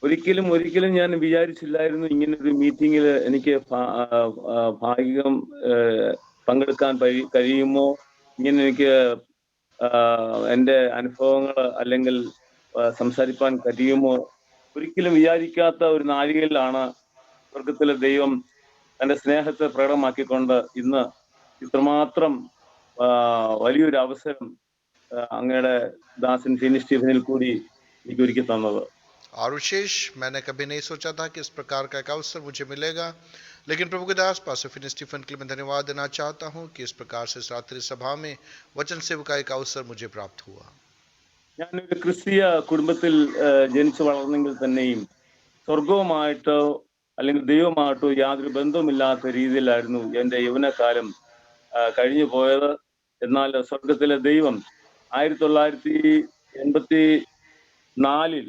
ഒരിക്കലും ഞാൻ വിചാരിച്ചില്ലായിരുന്നു ഇങ്ങനൊരു മീറ്റിംഗില് എനിക്ക് ഭാഗികം പങ്കെടുക്കാൻ കഴിയുമോ? ഇങ്ങനെ എനിക്ക് എന്റെ അനുഭവങ്ങള് അല്ലെങ്കിൽ സംസാരിപ്പാൻ കഴിയുമോ? ഒരിക്കലും വിചാരിക്കാത്ത ഒരു നാഴികയിലാണ് സ്വർഗ്ഗത്തിലെ ദൈവം തന്റെ സ്നേഹത്തെ പ്രകടമാക്കിക്കൊണ്ട് ഇന്ന് ഇത്രമാത്രം വലിയൊരു അവസരം അങ്ങയുടെ ദാസൻ ഫിനി സ്റ്റീഫനിൽ കൂടി എനിക്ക് ഒരുക്കി തന്നത്. और विशेष मैंने कभी नहीं सोचा था कि इस प्रकार का एक अवसर मुझे मिलेगा, लेकिन प्रभु के दास पास्टर फिनी स्टीफन के लिए मैं धन्यवाद देना चाहता हूँ कि इस प्रकार से इस रात्रि सभा में वचन सेवा का एक अवसर मुझे प्राप्त हुआ। ഞാനൊരു ക്രിസ്തീയ കുടുംബത്തിൽ ജനിച്ചു വളർന്നെങ്കിൽ തന്നെയും സ്വർഗവുമായിട്ടോ അല്ലെങ്കിൽ ദൈവമായിട്ടോ യാതൊരു ബന്ധവുമില്ലാത്ത രീതിയിലായിരുന്നു എന്റെ യൗവനകാലം കഴിഞ്ഞു പോയത്. എന്നാൽ സ്വർഗത്തിലെ ദൈവം 1984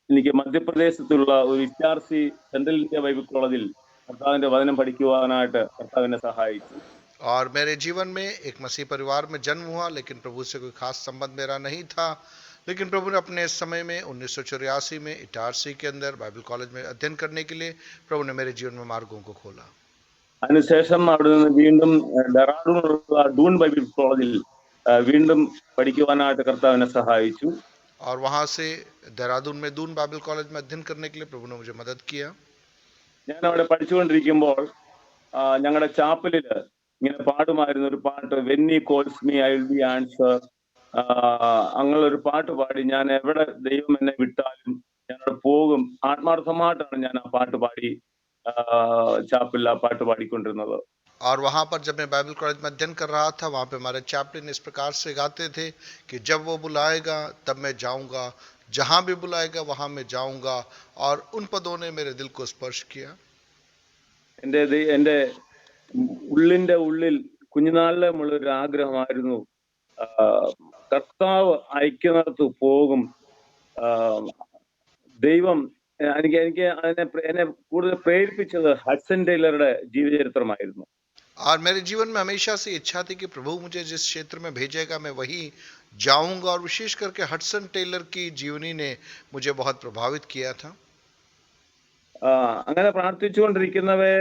എനിക്ക് മധ്യപ്രദേശത്തുള്ള ഒരു HRC സെൻട്രൽ ഇന്ത്യ ബൈബിൾ കോളേജിൽ കർത്താവിന്റെ വചനം പഠിക്കുവാനായിട്ട് കർത്താവിനെ സഹായിച്ചു. और मेरे जीवन में एक मसीह परिवार में जन्म हुआ, लेकिन प्रभु से कोई खास संबंध मेरा नहीं था। लेकिन प्रभु ने अपने समय में 1984 में इटारसी के अंदर बाइबल कॉलेज में अध्ययन करने के लिए प्रभु ने मेरे जीवन में मार्गों को खोला। അതിനുശേഷം അവിടെ നിന്ന് വീണ്ടും ഡെറാഡൂണിലുള്ള ഡൂൺ ബൈബിൾ കോളേജിൽ വീണ്ടും പഠിക്കുവാനായിട്ട് കർത്താവിനെ സഹായിച്ചു. और वहां से देहरादून में दून बाइबल कॉलेज में अध्ययन करने के लिए प्रभु ने मुझे मदद किया। ഞാൻ അവിടെ പഠിച്ചുകൊണ്ടിരിക്കുമ്പോൾ ഞങ്ങളുടെ ചാപ്പലില് ഇങ്ങനെ പാടുമായിരുന്ന ഒരു പാട്ട്, when he calls me I will be answer. അങ്ങനെ ഒരു പാട്ട് പാടി ഞാൻ എവിടെ ദൈവം എന്നെ വിട്ടാലും ഞാനവിടെ പോകും. ആത്മാർത്ഥമായിട്ടാണ് ഞാൻ ആ പാട്ട് പാടി ചാപ്പലിൽ ആ പാട്ട് പാടിക്കൊണ്ടിരുന്നത്. और वहाँ पर जब मैं बाइबल कॉलेज में अध्ययन कर रहा था, वहाँ पे हमारे चैपलिन इस प्रकार से गाते थे कि जब वो बुलाएगा तब मैं जाऊंगा, जहाँ भी बुलाएगा वहाँ मैं जाऊंगा। और उन पदों ने मेरे दिल को स्पर्श किया। എന്റെ ഉള്ളിന്റെ ഉള്ളിൽ കുഞ്ഞുനാളിലെ ഉള്ളൊരു ആഗ്രഹമായിരുന്നു, കർത്താവ് അയക്കുന്നിടത്ത് പോകും. ദൈവം എനിക്ക് എന്നെ കൂടുതൽ പ്രേരിപ്പിച്ചത് ഹഡ്സൺ ടെയ്ലറുടെ ജീവചരിത്രമായിരുന്നു. और मेरे जीवन में हमेशा से इच्छा थी कि प्रभु मुझे जिस क्षेत्र में भेजेगा मैं वही जाऊंगा। और विशेष करके हडसन टेलर की जीवनी ने मुझे बहुत प्रभावित किया था। അങ്ങനെ പ്രാർത്ഥിച്ചുകൊണ്ടിരിക്കുന്നവേ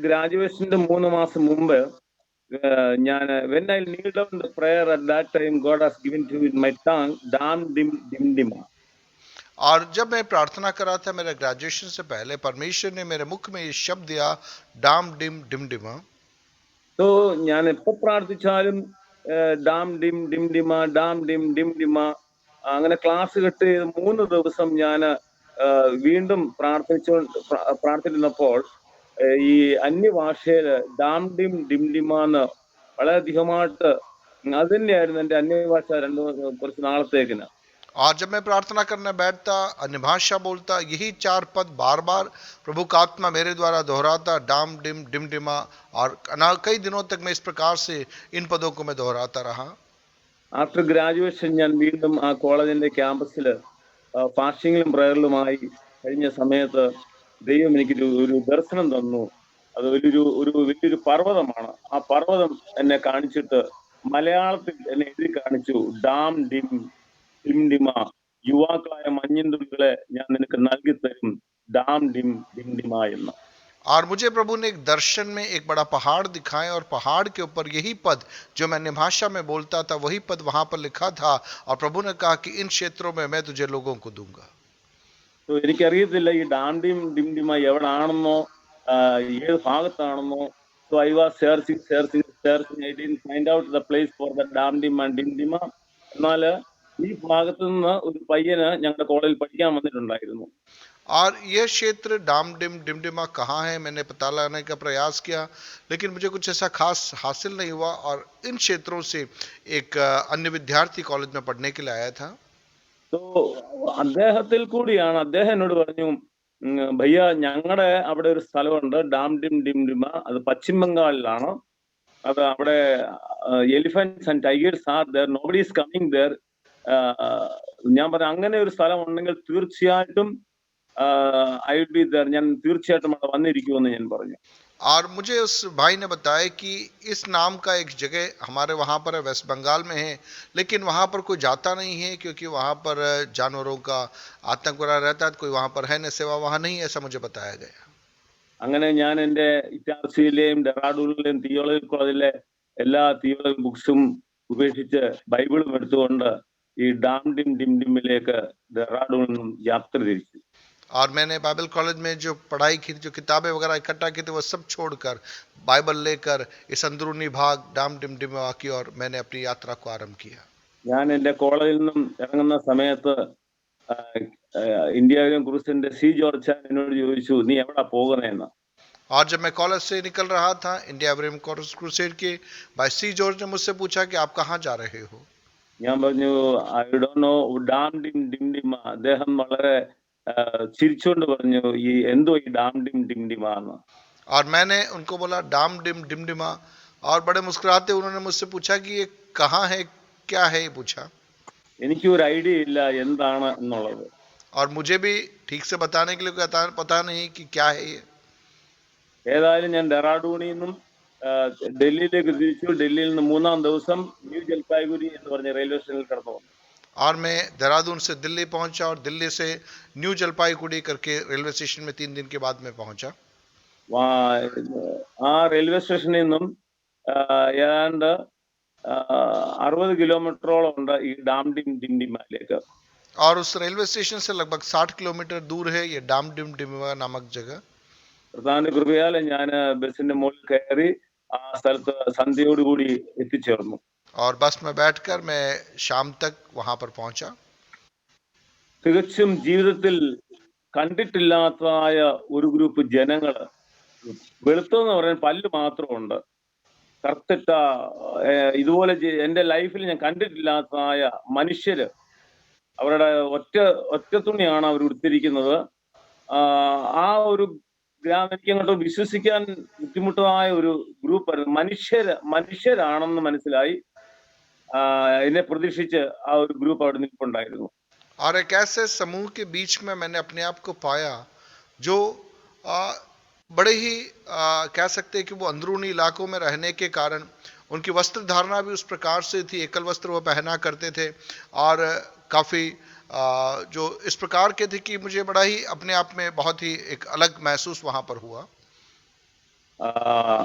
ഗ്രാജുവേഷന്റെ 3 മാസം മുമ്പ് ഞാൻ when I kneel down the prayer at that time God has given to in my tongue dam dim dim dim. और जब मैं प्रार्थना कर रहा था मेरे ग्रेजुएशन से पहले, परमेश्वर ने मेरे मुख में ये शब्द दिया, डाम डिम डिम डिमा। तो ഞാൻ എപ്പോൾ പ്രാർത്ഥിച്ചാലും ഡാം ഡിം ഡിം ഡിമ ഡാം ഡിം ഡിം ഡിമ അങ്ങനെ ക്ലാസ് കെട്ട് 3 ദിവസം ഞാൻ വീണ്ടും പ്രാർത്ഥിച്ചിരുന്നപ്പോൾ ഈ അന്യഭാഷയില് ഡാം ഡിം ഡിം ഡിമ എന്ന് വളരെയധികമായിട്ട് അത് തന്നെയായിരുന്നു എന്റെ അന്യഭാഷ കുറച്ച് നാളത്തേക്കിന്. और जब मैं प्रार्थना करने बैठता, अन्य भाषा बोलता, यही 4 पद बार बार प्रभु का आत्मा मेरे द्वारा दोहराता, डाम डिम डिम डिमा। और कई दिनों तक मैं इस प्रकार से इन पदों को मैं दोहराता रहा। ആഫ്റ്റർ ഗ്രാജുവേഷൻ ഞാൻ വീണ്ടും ആ കോളേജിന്റെ ക്യാമ്പസിൽ ഫാസ്റ്റിംഗിലും പ്രയറിലുമായി കഴിഞ്ഞ സമയത്ത് ദൈവം എനിക്ക് ഒരു ദർശനം തന്നു. അത് വലിയൊരു പർവ്വതമാണ്. ആ പർവ്വതം എന്നെ കാണിച്ചിട്ട് മലയാളത്തിൽ എന്നെ എഴുതി കാണിച്ചു, ഡാം ഡിം ഡിം ഡിമ, യുവാക്കളായ മഞ്ഞിൻതുള്ളികളെ ഞാൻ നിനക്ക് നൽകി തരും, ഡാം ഡിം ഡിം ഡിമ എന്ന്. और मुझे प्रभु ने एक दर्शन में एक बड़ा पहाड़ दिखाया, और पहाड़ के ऊपर यही पद जो मैंने भाषा में बोलता था वही पद वहां पर लिखा था। और प्रभु ने कहा कि इन क्षेत्रों में मैं तुझे लोगों को दूंगा। तो എനിക്കറിയത്തില്ല ഈ ഡാം ഡിം ഡിം ഡിമ എവിടാണെന്നോ ഏത് ഭാഗത്താണെന്നോ. So I was searching. I didn't find out the place for the dam dim and dim dim. എന്നാൽ ഈ ഭാഗത്തു നിന്ന് ഒരു പയ്യന് ഞങ്ങളുടെ കോളേജിൽ പഠിക്കാൻ വന്നിട്ടുണ്ടായിരുന്നു. और यह क्षेत्र डाम डिम डिमडिमा कहाँ है मैंने पता लगाने का प्रयास किया, लेकिन मुझे कुछ ऐसा खास हासिल नहीं हुआ। और इन क्षेत्रों से एक अन्य विद्यार्थी कॉलेज में पढ़ने के लिए आया था। तो അദ്ദേഹത്തിൽ കൂടിയാണ് അദ്ദേഹം എന്നോട് പറഞ്ഞു, ഭയ്യ ഞങ്ങളുടെ അവിടെ ഒരു സ്ഥലമുണ്ട് ഡാം ഡിം ഡിം ഡിമ, അത് പശ്ചിമ ബംഗാളിലാണ്. അത് അവിടെ elephants and tigers are there, nobody is coming there. ഞാൻ പറഞ്ഞു അങ്ങനെ ഒരു സ്ഥലം ഉണ്ടെങ്കിൽ തീർച്ചയായിട്ടും ഐ വിൽ ബി ദർ, ഞാൻ തീർച്ചയായിട്ടും അവിടെ വന്നിരിക്കുമെന്ന് ഞാൻ പറഞ്ഞു. और मुझे उस भाई ने बताया कि इस नाम का एक जगह हमारे वहाँ पर है, वेस्ट बंगाल में है, लेकिन वहाँ पर कोई जाता नहीं है क्योंकि वहाँ पर जानवरों का आतंक वगैरह रहता है, तो कोई वहाँ पर है नहीं, सेवा वहाँ नहीं है, ऐसा मुझे बताया गया। അങ്ങനെ ഞാൻ എൻ്റെ ഇറ്റാർസിയിലെയും ഡെറാഡൂണിലെയും തിയോളജി കോളേജിലെ എല്ലാ തിയോളജി ബുക്സും ഉപേക്ഷിച്ച് ബൈബിളും എടുത്തുകൊണ്ട് ഈ ഡാം ഡിം ഡിം ഡിമ്മിലേക്ക് ഡെറാഡൂണിൽ നിന്നും യാത്ര തിരിച്ചു. और मैंने बाइबल कॉलेज में जो पढ़ाई की थी, जो किताबें वगैरह इकट्ठा की थी, वो सब छोड़कर बाइबल लेकर इस अंदरूनी भाग डाम डिमडिमा की और मैंने अपनी यात्रा को आरंभ किया। ഞാൻ എൻ്റെ കോളേജിൽ നിന്നും ഇറങ്ങുന്ന സമയത്ത് ഇന്ത്യ ക്രൂസിന്റെ സി ജോർജ് എന്നോട് ചോദിച്ചു, നീ എവിടാ പോകുന്നതെന്ന്. और जब मैं कॉलेज से निकल रहा था इंडिया ब्रेम क्रूसेड के, भाई सी जॉर्ज ने मुझसे पूछा कि आप कहाँ जा रहे हो। ഞാൻ പറഞ്ഞു, ഐ ഡോണ്ട് നോ ഡാം ഡിം ഡിം ഡിമ. അദ്ദേഹം വളരെ ചിരിച്ചുകൊണ്ട് പറഞ്ഞു, ഈ എന്തോ ഈ ഡാം ഡിം ഡിം ഡിമ എന്ന്. और मैंने उनको बोला डाम डिम डिमडिमा, और बड़े मुस्कुराते उन्होंने मुझसे पूछा कि ये कहाँ है, क्या है, ये पूछा। എനിക്ക് ഒരു ഐഡിയ ഇല്ല എന്താണ് എന്നുള്ളത്. और मुझे भी ठीक से बताने के लिए पता नहीं कि क्या है ये। ഏതായാലും ഞാൻ ഡെറാഡൂണിൽ നിന്നും ഡൽഹിയിലേക്ക് തിരിച്ചു. ഡൽഹിയിൽ നിന്ന് മൂന്നാം ദിവസം ന്യൂ ജൽപായ്ഗുരി എന്ന് പറഞ്ഞ റെയിൽവേ സ്റ്റേഷനിൽ കടന്നു വന്നു. और मैं देहरादून से दिल्ली पहुंचा और दिल्ली से न्यू जलपाईगुड़ी करके रेलवे स्टेशन में 3 दिन के बाद में पहुंचा। ആ റെയിൽവേ സ്റ്റേഷനിൽ നിന്നും ഏതാണ്ട് 60 കിലോമീറ്ററോളം ഉണ്ട് ഈ ഡാം ഡിം ഡിംഡിമയിലേക്ക്. और उस रेलवे स्टेशन से लगभग 60 किलोमीटर दूर है ये डाम डिम डिमवा नामक जगह। പ്രധാന കൃപയാൽ ഞാൻ ബസിന്റെ മുകളിൽ കയറി ആ സ്ഥലത്ത് സന്ധ്യയോടുകൂടി എത്തിച്ചേർന്നു. और बस में बैठकर मैं शाम तक वहां पर पहुंचा। തികച്ചും ജീവിതത്തിൽ കണ്ടിട്ടില്ലാത്തതായ ഒരു ഗ്രൂപ്പ് ജനങ്ങൾ, വെളുത്തെന്ന് പറയാൻ പല്ല് മാത്രമുണ്ട്, കറുത്തിട്ട ഇതുപോലെ എൻ്റെ ലൈഫിൽ ഞാൻ കണ്ടിട്ടില്ലാത്തതായ മനുഷ്യര്, അവരുടെ ഒറ്റ തുണിയാണ് അവർ ഉടുത്തിരിക്കുന്നത്. ആ ഒരു എനിക്ക് അങ്ങോട്ട് വിശ്വസിക്കാൻ ബുദ്ധിമുട്ടായ ഒരു ഗ്രൂപ്പായിരുന്നു. മനുഷ്യരാണെന്ന് മനസ്സിലായി. എന്നെ പ്രതീക്ഷിച്ച് ആ ഒരു ഗ്രൂപ്പ് അവിടെ നിൽപ്പുണ്ടായിരുന്നു. और एक ऐसे समूह के बीच में मैंने अपने आप को पाया जो बड़े ही कह सकते हैं कि वो अंदरूनी इलाकों में रहने के कारण उनकी वस्त्र धारणा भी उस प्रकार से थी, एकल वस्त्र वो पहना करते थे और काफ़ी जो इस प्रकार के थे कि मुझे बड़ा ही अपने आप में बहुत ही एक अलग महसूस वहां पर हुआ।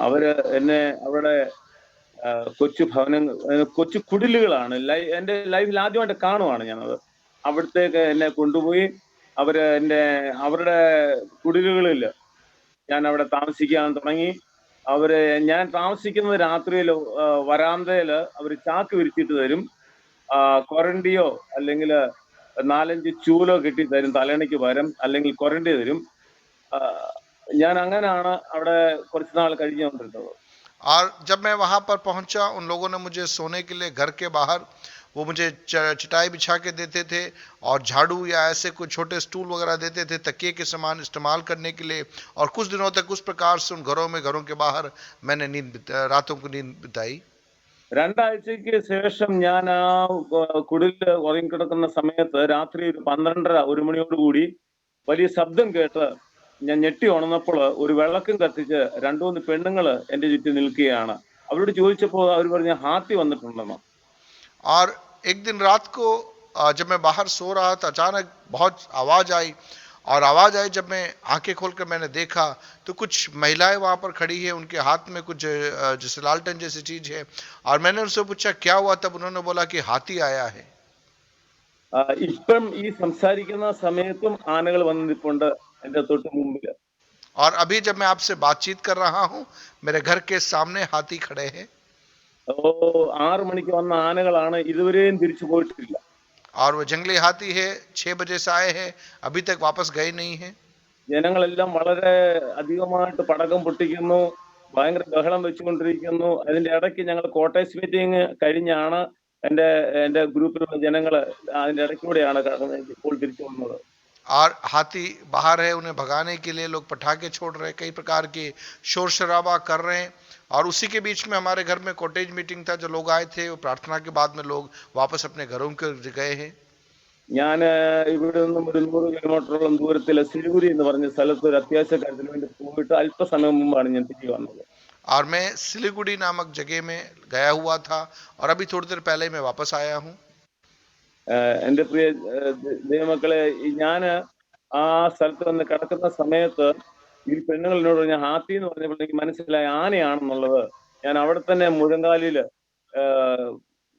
അവര് എന്നെ അവിടെ കൊച്ചു കുടിലുകളാണ്. എൻ്റെ ലൈഫിൽ ആദ്യമായിട്ട് കാണുവാണ് ഞാനത്. അവിടത്തേക്ക് എന്നെ കൊണ്ടുപോയി അവരുടെ കുടിലുകളിൽ ഞാൻ അവിടെ താമസിക്കാൻ തുടങ്ങി. ഞാൻ താമസിക്കുന്നത് രാത്രിയിൽ വരാന്തയില് അവർ ചാക്ക് വിരിച്ചിട്ട് തരും. കൊരണ്ടിയോ അല്ലെങ്കിൽ 4-5 ചൂലോ കെട്ടി തരും തലേണയ്ക്ക് പകരം, അല്ലെങ്കിൽ കൊരണ്ടി തരും. ഞാൻ അങ്ങനെയാണ് അവിടെ കുറച്ച് നാൾ കഴിഞ്ഞുകൊണ്ടിരുന്നത്. और जब मैं वहां पर पहुंचा उन लोगों ने मुझे सोने के लिए घर के बाहर वो मुझे चटाई बिछा के देते थे और झाड़ू या ऐसे कुछ छोटे स्टूल वगैरह देते थे तकिए के समान इस्तेमाल करने के लिए। और कुछ दिनों तक उस प्रकार से उन घरों के बाहर मैंने रातों को नींद बिताई। 2 ആഴ്ചയ്ക്ക് ശേഷം ഞാൻ ആ കുടിലിൽ ഉറങ്ങിക്കിടക്കുന്ന സമയത്ത് രാത്രി 12:30-1 മണിയോടുകൂടി വലിയ ശബ്ദം കേട്ട് ഞാൻ ഞെട്ടി ഉണർന്നപ്പോൾ ഒരു വിളക്കും കത്തിച്ച് 2-3 പെണ്ണുങ്ങൾ എൻ്റെ ചുറ്റും നിൽക്കുകയാണ്. അവരോട് ചോദിച്ചപ്പോൾ അവർ പറഞ്ഞ ഹാത്തി വന്നിട്ടുണ്ടെന്ന്. और एक दिन रात को जब मैं बाहर सो रहा था अचानक बहुत आवाज आई, और आवाज आई जब मैं आंखें खोलकर मैंने देखा तो कुछ महिलाएं वहां पर खड़ी है, उनके हाथ में कुछ जैसे लालटेन जैसी चीज है। और मैंने उनसे पूछा क्या हुआ, तब उन्होंने बोला कि हाथी आया है। ഇപ്പം ഈ സംസാരിക്കുന്ന സമയത്തും ആനകൾ വന്ന് നിൽപ്പുണ്ട് എൻ്റെ തൊട്ട് മുമ്പിൽ. और अभी जब मैं आपसे बातचीत कर रहा हूं मेरे घर के सामने हाथी खड़े हैं। 6 മണിക്ക് വന്ന ആനകളാണ്, ഇതുവരെയും തിരിച്ചു പോയിട്ടില്ല. और वो जंगली हाथी है, 6 बजे से आए हैं, अभी तक वापस गए नहीं है। ജനങ്ങളെല്ലാം വളരെ അധികമായിട്ട് പടക്കം പൊട്ടിക്കുന്നു, ഭയങ്കര ബഹളം വെച്ചുകൊണ്ടിരിക്കുന്നു. അതിന്റെ ഇടയ്ക്ക് ഞങ്ങൾ കോട്ടേഴ്സ് മീറ്റിംഗ് കഴിഞ്ഞാണ് എൻ്റെ ഗ്രൂപ്പിലുള്ള ജനങ്ങള് അതിന്റെ ഇടയ്ക്കൂടെയാണ് ഇപ്പോൾ തിരിച്ചു വന്നത്. और हाथी बाहर है, उन्हें भगाने के लिए लोग पटाखे छोड़ रहे हैं, कई प्रकार के शोर शराबा कर रहे हैं। और उसी के बीच में हमारे घर में कॉटेज मीटिंग था, जो लोग आए थे वो प्रार्थना के बाद में लोग वापस अपने घरों के गए हैं। ഞാൻ ഇവിടെ നിന്നും ഒരു 100 കിലോമീറ്ററോളം ദൂരത്തിൽ സിലിഗുരി എന്ന് പറഞ്ഞ സ്ഥലത്ത് ഒരു അത്യാവശ്യ കാര്യത്തിന് വേണ്ടി പോയിട്ട് അല്പസമയം മുമ്പാണ് ഞാൻ തിരികെ വന്നത്. और मैं सिलीगुड़ी नामक जगह में गया हुआ था और अभी थोड़ी देर पहले मैं वापस आया हूँ। എന്റെ പ്രിയ ദൈവമക്കളെ, ഞാന് ആ സ്ഥലത്ത് വന്ന് കിടക്കുന്ന സമയത്ത് ഈ പെണ്ണുങ്ങൾ എന്നോട് പറഞ്ഞ ഹാത്തി എന്ന് പറഞ്ഞപ്പോൾ എനിക്ക് മനസ്സിലായി ആനയാണെന്നുള്ളത്. ഞാൻ അവിടെ തന്നെ മുഴങ്കാലില്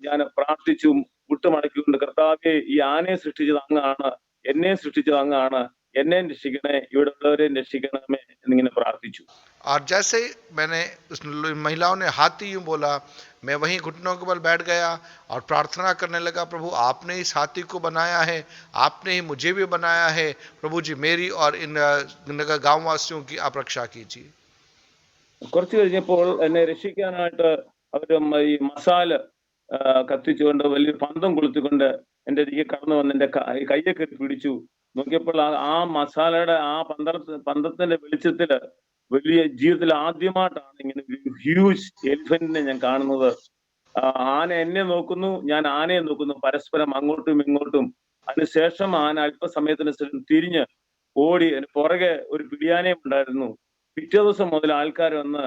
ഞാൻ പ്രാർത്ഥിച്ചു, മുട്ടുമടക്കിക്കൊണ്ട്, കർത്താവേ, ഈ ആനയെ സൃഷ്ടിച്ചത് അങ്ങാണ്, എന്നെ സൃഷ്ടിച്ചത് അങ്ങാണ്, എന്നെയും രക്ഷിക്കണേ, ഇവിടെ ഉള്ളവരെയും രക്ഷിക്കണമേ എന്നിങ്ങനെ പ്രാർത്ഥിച്ചു. और जैसे मैंने उस महिलाओं ने हाथी यूं बोला, मैं वहीं घुटनों के बल बैठ गया और प्रार्थना करने लगा, प्रभु आपने इस हाथी को बनाया है, आपने ही मुझे भी बनाया है, प्रभु जी मेरी और इन गांव वासियों की आप रक्षा कीजिए। കുറച്ച് കഴിഞ്ഞപ്പോൾ എന്നെ രക്ഷിക്കാനായിട്ട് അവര് ഈ മസാല കത്തിച്ചുകൊണ്ട് വലിയ പന്തം കൊളുത്തിക്കൊണ്ട് എന്റെ അരികെ കടന്നു വന്ന് എന്റെ കയ്യെ കെട്ടി പിടിച്ചു. നോക്കിയപ്പോൾ ആ മസാലയുടെ ആ പന്തത്തിന്റെ വെളിച്ചത്തില് വലിയ ജീവിതത്തിൽ ആദ്യമായിട്ടാണ് ഇങ്ങനെ ഒരു ഹ്യൂജ് എലിഫന്റിനെ ഞാൻ കാണുന്നത്. ആന എന്നെ നോക്കുന്നു, ഞാൻ ആനയെ നോക്കുന്നു, പരസ്പരം അങ്ങോട്ടും ഇങ്ങോട്ടും. അതിനുശേഷം ആന അല്പസമയത്തിന് ശേഷം തിരിഞ്ഞ് ഓടി. എന്റെ പുറകെ ഒരു പിടിയാനയും ഉണ്ടായിരുന്നു. പിറ്റേ ദിവസം മുതൽ ആൾക്കാർ വന്ന്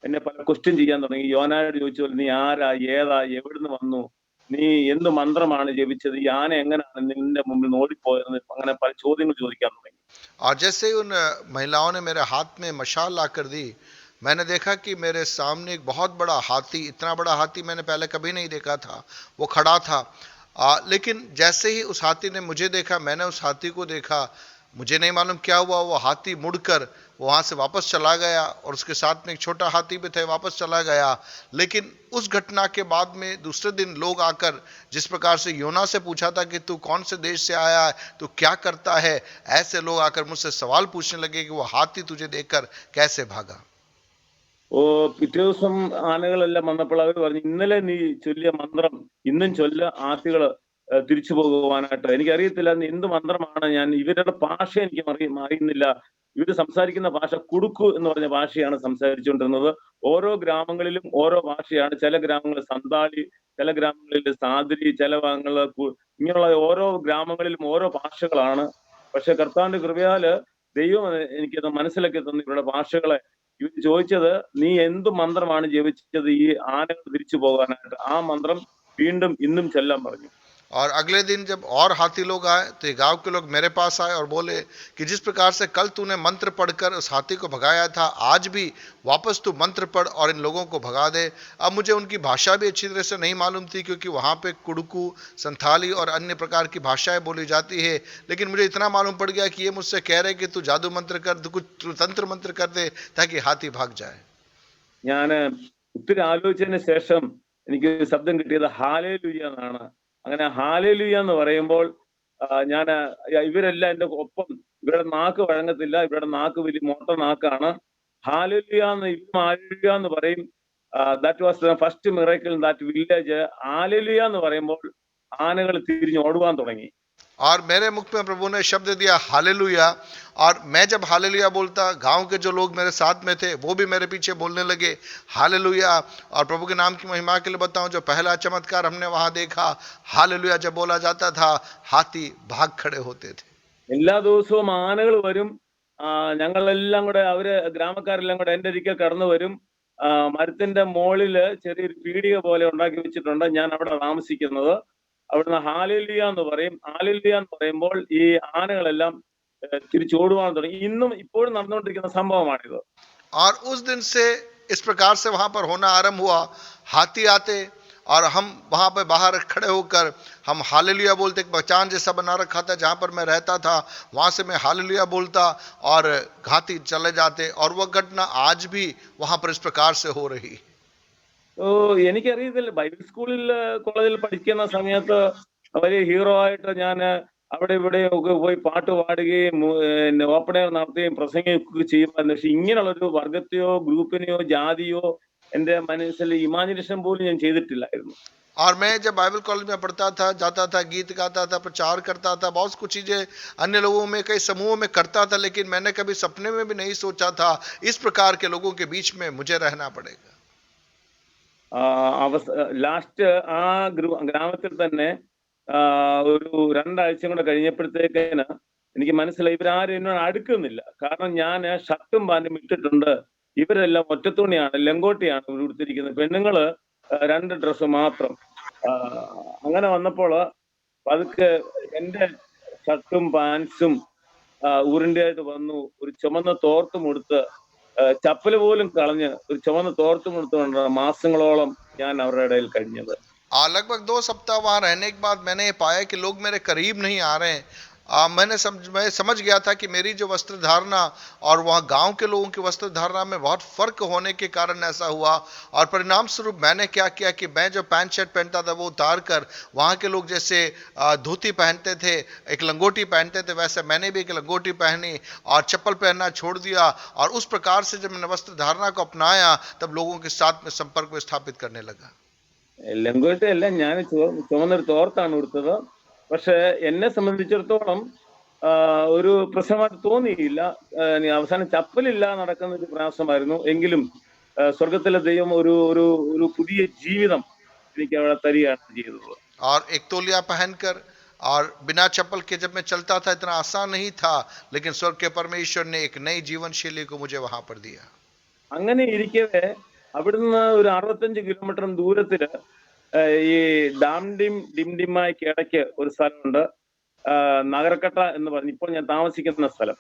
എന്നെ പല ക്വസ്റ്റ്യൻ ചെയ്യാൻ തുടങ്ങി. യോനായോട് ചോദിച്ചു പോലെ, നീ ആരാ, ഏതാ, എവിടുന്ന് വന്നു, നീ എന്ത് മന്ത്രമാണ് ജപിച്ചത്, ഈ ആന എങ്ങനെയാണ് നിന്റെ മുമ്പിൽ നിന്ന് ഓടിപ്പോയത്, അങ്ങനെ പല ചോദ്യങ്ങൾ ചോദിക്കാൻ തുടങ്ങി. और जैसे उन महिलाओं ने मेरे हाथ में मशाल ला कर दी, मैंने देखा कि मेरे सामने एक बहुत बड़ा हाथी, इतना बड़ा हाथी मैंने पहले कभी नहीं देखा था, वो खड़ा था। लेकिन जैसे ही उस हाथी ने मुझे देखा, मैंने उस हाथी को देखा, मुझे नहीं मालूम क्या हुआ, वो हाथी मुड़कर वहाँ से वापस चला गया और उसके साथ में एक छोटा हाथी भी था, वापस चला गया। लेकिन उस घटना के बाद में दूसरे दिन लोग आकर जिस प्रकार से योना से पूछा था कि तू कौन से देश से आया है, तू क्या करता है, ऐसे लोग आकर मुझसे सवाल पूछने लगे कि वो हाथी तुझे देखकर कैसे भागा। ഓ, പിറ്റേ ദിവസം ആനകളെല്ലാം വന്നപ്പോൾ അവർ പറഞ്ഞു, ഇന്നലെ നീ ചൊല്ലിയ മന്ത്രം ഇന്നും ചൊല്ല, ആത്തികള് തിരിച്ചു പോകുവാനായിട്ട്. എനിക്കറിയത്തില്ല എന്ത് മന്ത്രമാണ്. ഞാൻ ഇവരുടെ ഭാഷ എനിക്ക് അറിയുന്നില്ല. ഇവര് സംസാരിക്കുന്ന ഭാഷ കുടുക്കു എന്ന് പറഞ്ഞ ഭാഷയാണ് സംസാരിച്ചുകൊണ്ടിരുന്നത്. ഓരോ ഗ്രാമങ്ങളിലും ഓരോ ഭാഷയാണ്. ചില ഗ്രാമങ്ങളിൽ സന്താളി, ചില ഗ്രാമങ്ങളിൽ സാദ്രി, ചില ഭാഗങ്ങളിൽ ഇങ്ങനെയുള്ള ഓരോ ഗ്രാമങ്ങളിലും ഓരോ ഭാഷകളാണ്. പക്ഷെ കർത്താവിന്റെ കൃപയാല് ദൈവം എനിക്കത് മനസ്സിലാക്കി തന്നു ഇവരുടെ ഭാഷകളെ. ഇവര് ചോദിച്ചത്, നീ എന്ത് മന്ത്രമാണ് ജപിച്ചത് ഈ ആനകൾ തിരിച്ചു പോകാനായിട്ട്? ആ മന്ത്രം വീണ്ടും ഇന്നും ചൊല്ലാൻ പറഞ്ഞു. और अगले दिन जब और हाथी लोग आए तो गांव के लोग मेरे पास आए और बोले कि जिस प्रकार से कल तूने मंत्र पढ़कर उस हाथी को भगाया था, आज भी वापस तू मंत्र पढ़ और इन लोगों को भगा दे। अब मुझे उनकी भाषा भी अच्छी तरह से नहीं मालूम थी, क्योंकि वहाँ पे कुड़कू, संथाली और अन्य प्रकार की भाषाएं बोली जाती है। लेकिन मुझे इतना मालूम पड़ गया कि ये मुझसे कह रहे कि तू जादू मंत्र कर, तू कुछ तंत्र मंत्र कर दे ताकि हाथी भाग जाए। ഞാൻ ഒത്തിരി ആലോചിച്ചതിന് ശേഷം എനിക്ക് ശബ്ദം കിട്ടിയത് ഹാലേലുയ എന്നാണ്. അങ്ങനെ ഹാലേലുയ എന്ന് പറയുമ്പോൾ ഞാൻ ഇവരെല്ലാം എന്റെ ഒപ്പം, ഇവരുടെ നാക്ക് വഴങ്ങത്തില്ല, ഇവരുടെ നാക്ക് വലിയ മൊട്ട നാക്കാണ്. ഹാലേലുയ എന്ന് ഇവരും ഹാലേലുയ എന്ന് പറയും. That was the first miracle in that village. Hallelujah എന്ന് പറയുമ്പോൾ ആനകൾ തിരിഞ്ഞ് ഓടുവാൻ തുടങ്ങി. और मेरे मुख में प्रभु ने शब्द दिया हालेलुया, और मैं जब हालेलुया बोलता, गांव के जो लोग मेरे साथ में थे वो भी मेरे पीछे बोलने लगे हालेलुया। और प्रभु के नाम की महिमा के लिए बताऊं, जो पहला चमत्कार हमने वहां देखा, हालेलुया जब बोला जाता था, हाथी भाग खड़े होते थे। എല്ലാ ദിവസവും ആനകൾ വരും. ഞങ്ങളെല്ലാം കൂടെ, അവര് ഗ്രാമക്കാരെല്ലാം കൂടെ എന്റെ അരികെ കടന്നു വരും. മരത്തിന്റെ മോളില് ചെറിയൊരു പീടിക പോലെ ഉണ്ടാക്കി വെച്ചിട്ടുണ്ട്. ഞാൻ അവിടെ താമസിക്കുന്നത്. അവിടുന്ന് ഹാലേലുയ എന്ന് പറയും. ഹാലേലുയ എന്ന് പറയുമ്പോൾ ഈ ആനകളെല്ലാം തിരിച്ചോടുവാൻ തുടങ്ങി. ഇന്നും ഇപ്പോഴും നടന്നുകൊണ്ടിരിക്കുന്ന സംഭവമാണിത്. और उस दिन से इस प्रकार से वहां पर होना आरंभ हुआ, हाथी आते और हम वहां पर बाहर खड़े होकर हम हालेलुया बोलते। एक पहचान जैसा बना रखा था जहां पर मैं रहता था, वहां से मैं हालेलुया बोलता और हाथी चले जाते। और वह घटना आज भी वहां पर इस प्रकार से हो रही। എനിക്കറിയത്തില്ല. ബൈബിൾ സ്കൂളിൽ, കോളേജിൽ പഠിക്കുന്ന സമയത്ത് വലിയ ഹീറോ ആയിട്ട് ഞാൻ അവിടെ ഇവിടെ ഒക്കെ പോയി പാട്ട് പാടുകയും ഓപ്പൺ എയർ നടത്തുകയും പ്രസംഗിക്കുകയൊക്കെ ചെയ്യുമായിരുന്നു. പക്ഷെ ഇങ്ങനെയുള്ളൊരു വർഗത്തെയോ ഗ്രൂപ്പിനെയോ ജാതിയോ എന്റെ മനസ്സിൽ ഇമാജിനേഷൻ പോലും ഞാൻ ചെയ്തിട്ടില്ലായിരുന്നു. और मैं जब बाइबल कॉलेज में पढ़ता था, जाता था, गीत गाता था, प्रचार करता था, बहुत कुछ चीज़ें अन्य लोगों में, कई समूहों में करता था, लेकिन मैंने कभी सपने में भी नहीं सोचा था इस प्रकार के लोगों के बीच में मुझे रहना पड़ेगा। ലാസ്റ്റ് ആ ഗ്രാമത്തിൽ തന്നെ ഒരു 2 ആഴ്ചയും കൂടെ കഴിഞ്ഞപ്പോഴത്തേക്കിന് എനിക്ക് മനസ്സിലായി ഇവരാരും എന്നോട് അടുക്കുന്നില്ല. കാരണം ഞാന് ഷർട്ടും പാന്റും ഇട്ടിട്ടുണ്ട്. ഇവരെല്ലാം ഒറ്റത്തുണിയാണ്, ലങ്കോട്ടിയാണ് ഇവര് ഉടുത്തിരിക്കുന്നത്. പെണ്ണുങ്ങള് 2 ഡ്രസ്സ് മാത്രം. അങ്ങനെ വന്നപ്പോള് പതുക്കെ എന്റെ ഷർട്ടും പാന്റ്സും ഉരുണ്ടയായിട്ട് വന്നു. ഒരു ചുമന്ന തോർത്തും ഉടുത്ത് ചപ്പല് പോലും കളഞ്ഞ് ഒരു ചുവന്ന തോർത്തും ഉടുത്തുകൊണ്ടാണ് മാസങ്ങളോളം ഞാൻ അവരുടെ ഇടയിൽ കഴിഞ്ഞത്. लगभग 2 सप्ताह वहां रहने के बाद मैंने ये पाया कि लोग मेरे करीब नहीं आ रहे हैं। मैं समझ गया था कि मेरी जो वस्त्र धारणा और वहाँ गांव के लोगों की वस्त्र धारणा में बहुत फर्क होने के कारण ऐसा हुआ। और परिणाम स्वरूप मैंने क्या किया कि मैं जो पैंट शर्ट पहनता था वो उतार कर वहाँ के लोग जैसे धोती पहनते थे, एक लंगोटी पहनते थे, वैसे मैंने भी एक लंगोटी पहनी और चप्पल पहनना छोड़ दिया। और उस प्रकार से जब मैंने वस्त्र धारणा को अपनाया तब लोगों के साथ में संपर्क में स्थापित करने लगा। ലങ്കോട്ടയല്ല, ഞാൻ ചുമന്നൊരു തോർത്താണ് ഉടുത്തത്. പക്ഷെ എന്നെ സംബന്ധിച്ചിടത്തോളം ഒരു പ്രശ്നമായിട്ട് തോന്നിയില്ല. അവസാനം ചപ്പലില്ല നടക്കുന്ന ഒരു പ്രയാസമായിരുന്നു. എങ്കിലും സ്വർഗത്തിലെ ദൈവം ഒരു ഒരു ഒരു പുതിയ ജീവിതം എനിക്ക് അവിടെ തരികയാണ് ചെയ്തത്. और एक तौलिया पहनकर और बिना चप्पल के जब मैं चलता था इतना आसान नहीं था, लेकिन स्वर्ग के परमेश्वर ने एक नई जीवन शैली को मुझे वहां पर दिया। അങ്ങനെ ഇരിക്കവേ അവിടുന്ന് ഒരു 65 കിലോമീറ്റർ ദൂരത്തില് ഈ ഡിംഡിമായ്ക്ക് ഇടയ്ക്ക് ഒരു സ്ഥലമുണ്ട്, നഗരക്കട്ട എന്ന് പറഞ്ഞ് ഇപ്പോൾ ഞാൻ താമസിക്കുന്ന സ്ഥലം.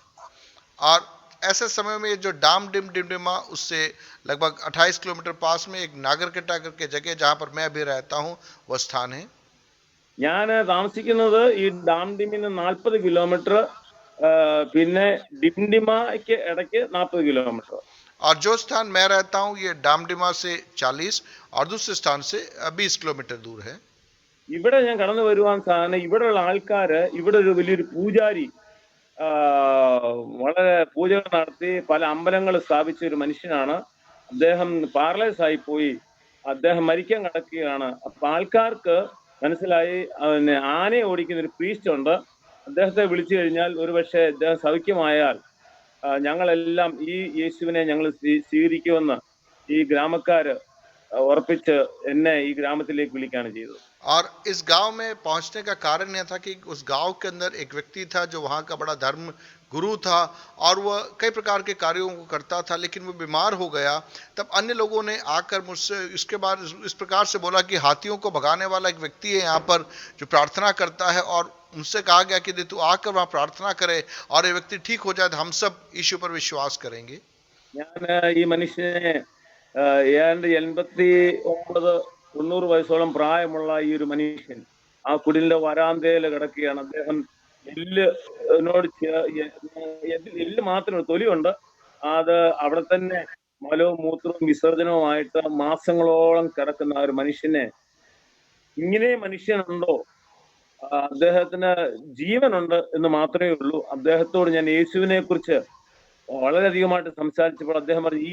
और ऐसे समय में जो डिमडिमा उससे लगभग 28 किलोमीटर पास में एक नागरकटा करके जगह जहां पर मैं अभी रहता हूं वह स्थान है। ഞാൻ താമസിക്കുന്നത് ഈ ഡാംഡിമിന് 40 കിലോമീറ്റർ, പിന്നെ ഡിംഡിമയ്ക്ക് ഇടയ്ക്ക് 40 കിലോമീറ്റർ. और जो स्थान मैं रहता हूं ये डामडिमा से 40 और दूसरे स्थान से 20 किलोमीटर दूर है। ഇവിടെ ഞാൻ കടന്നു വരുവാൻ സാധനം ഇവിടെയുള്ള ആൾക്കാര്, ഇവിടെ ഒരു വലിയൊരു പൂജാരി വളരെ പൂജകൾ നടത്തി പല അമ്പലങ്ങൾ സ്ഥാപിച്ച ഒരു മനുഷ്യനാണ്. അദ്ദേഹം പാരലൈസ് ആയി പോയി, അദ്ദേഹം മരിക്കാൻ കിടക്കുകയാണ്. അപ്പൊ ആൾക്കാർക്ക് മനസ്സിലായി ആനയെ ഓടിക്കുന്ന ഒരു പ്രീസ്റ്റ് ഉണ്ട്, അദ്ദേഹത്തെ വിളിച്ചു കഴിഞ്ഞാൽ ഒരുപക്ഷെ അദ്ദേഹം സൗഖ്യമായാൽ ഞങ്ങളെല്ലാം ഈ യേശുവിനെ ഞങ്ങൾ സ്വീകരിക്കുമെന്ന് ഈ ഗ്രാമക്കാര് ഉറപ്പിച്ച് എന്നെ ഈ ഗ്രാമത്തിലേക്ക് വിളിക്കുകയാണ് ചെയ്തത്. और इस गांव में पहुंचने का कारण यह था कि उस गांव के अंदर एक व्यक्ति था जो वहां का बड़ा धर्म गुरु था और वह कई प्रकार के कार्यों को करता था, लेकिन वो बीमार हो गया। तब अन्य लोगों ने आकर मुझसे इसके बाद इस प्रकार से बोला कि हाथियों को भगाने वाला एक व्यक्ति है यहाँ पर जो प्रार्थना करता है, और उनसे कहा गया कि तू आकर वहां प्रार्थना करे और ये व्यक्ति ठीक हो जाए तो हम सब यीशु पर विश्वास करेंगे। ഞാൻ ഈ മനുഷ്യനെ ഏതാണ്ട് 89-90 വയസ്സോളം പ്രായമുള്ള ഈ ഒരു മനുഷ്യൻ ആ കുടിലിന്റെ വരാന്തയിൽ കിടക്കുകയാണ്. അദ്ദേഹം എല്ല് മാത്രമേ തൊലിയുണ്ട്. അത് അവിടെ തന്നെ മലവും മൂത്രവും വിസർജനവുമായിട്ട് മാസങ്ങളോളം കിടക്കുന്ന ഒരു മനുഷ്യനെ, ഇങ്ങനെ മനുഷ്യനുണ്ടോ, അദ്ദേഹത്തിന് ജീവനുണ്ട് എന്ന് മാത്രമേ ഉള്ളൂ. അദ്ദേഹത്തോട് ഞാൻ യേശുവിനെ കുറിച്ച് വളരെയധികമായിട്ട് സംസാരിച്ചപ്പോൾ അദ്ദേഹം പറഞ്ഞു, ഈ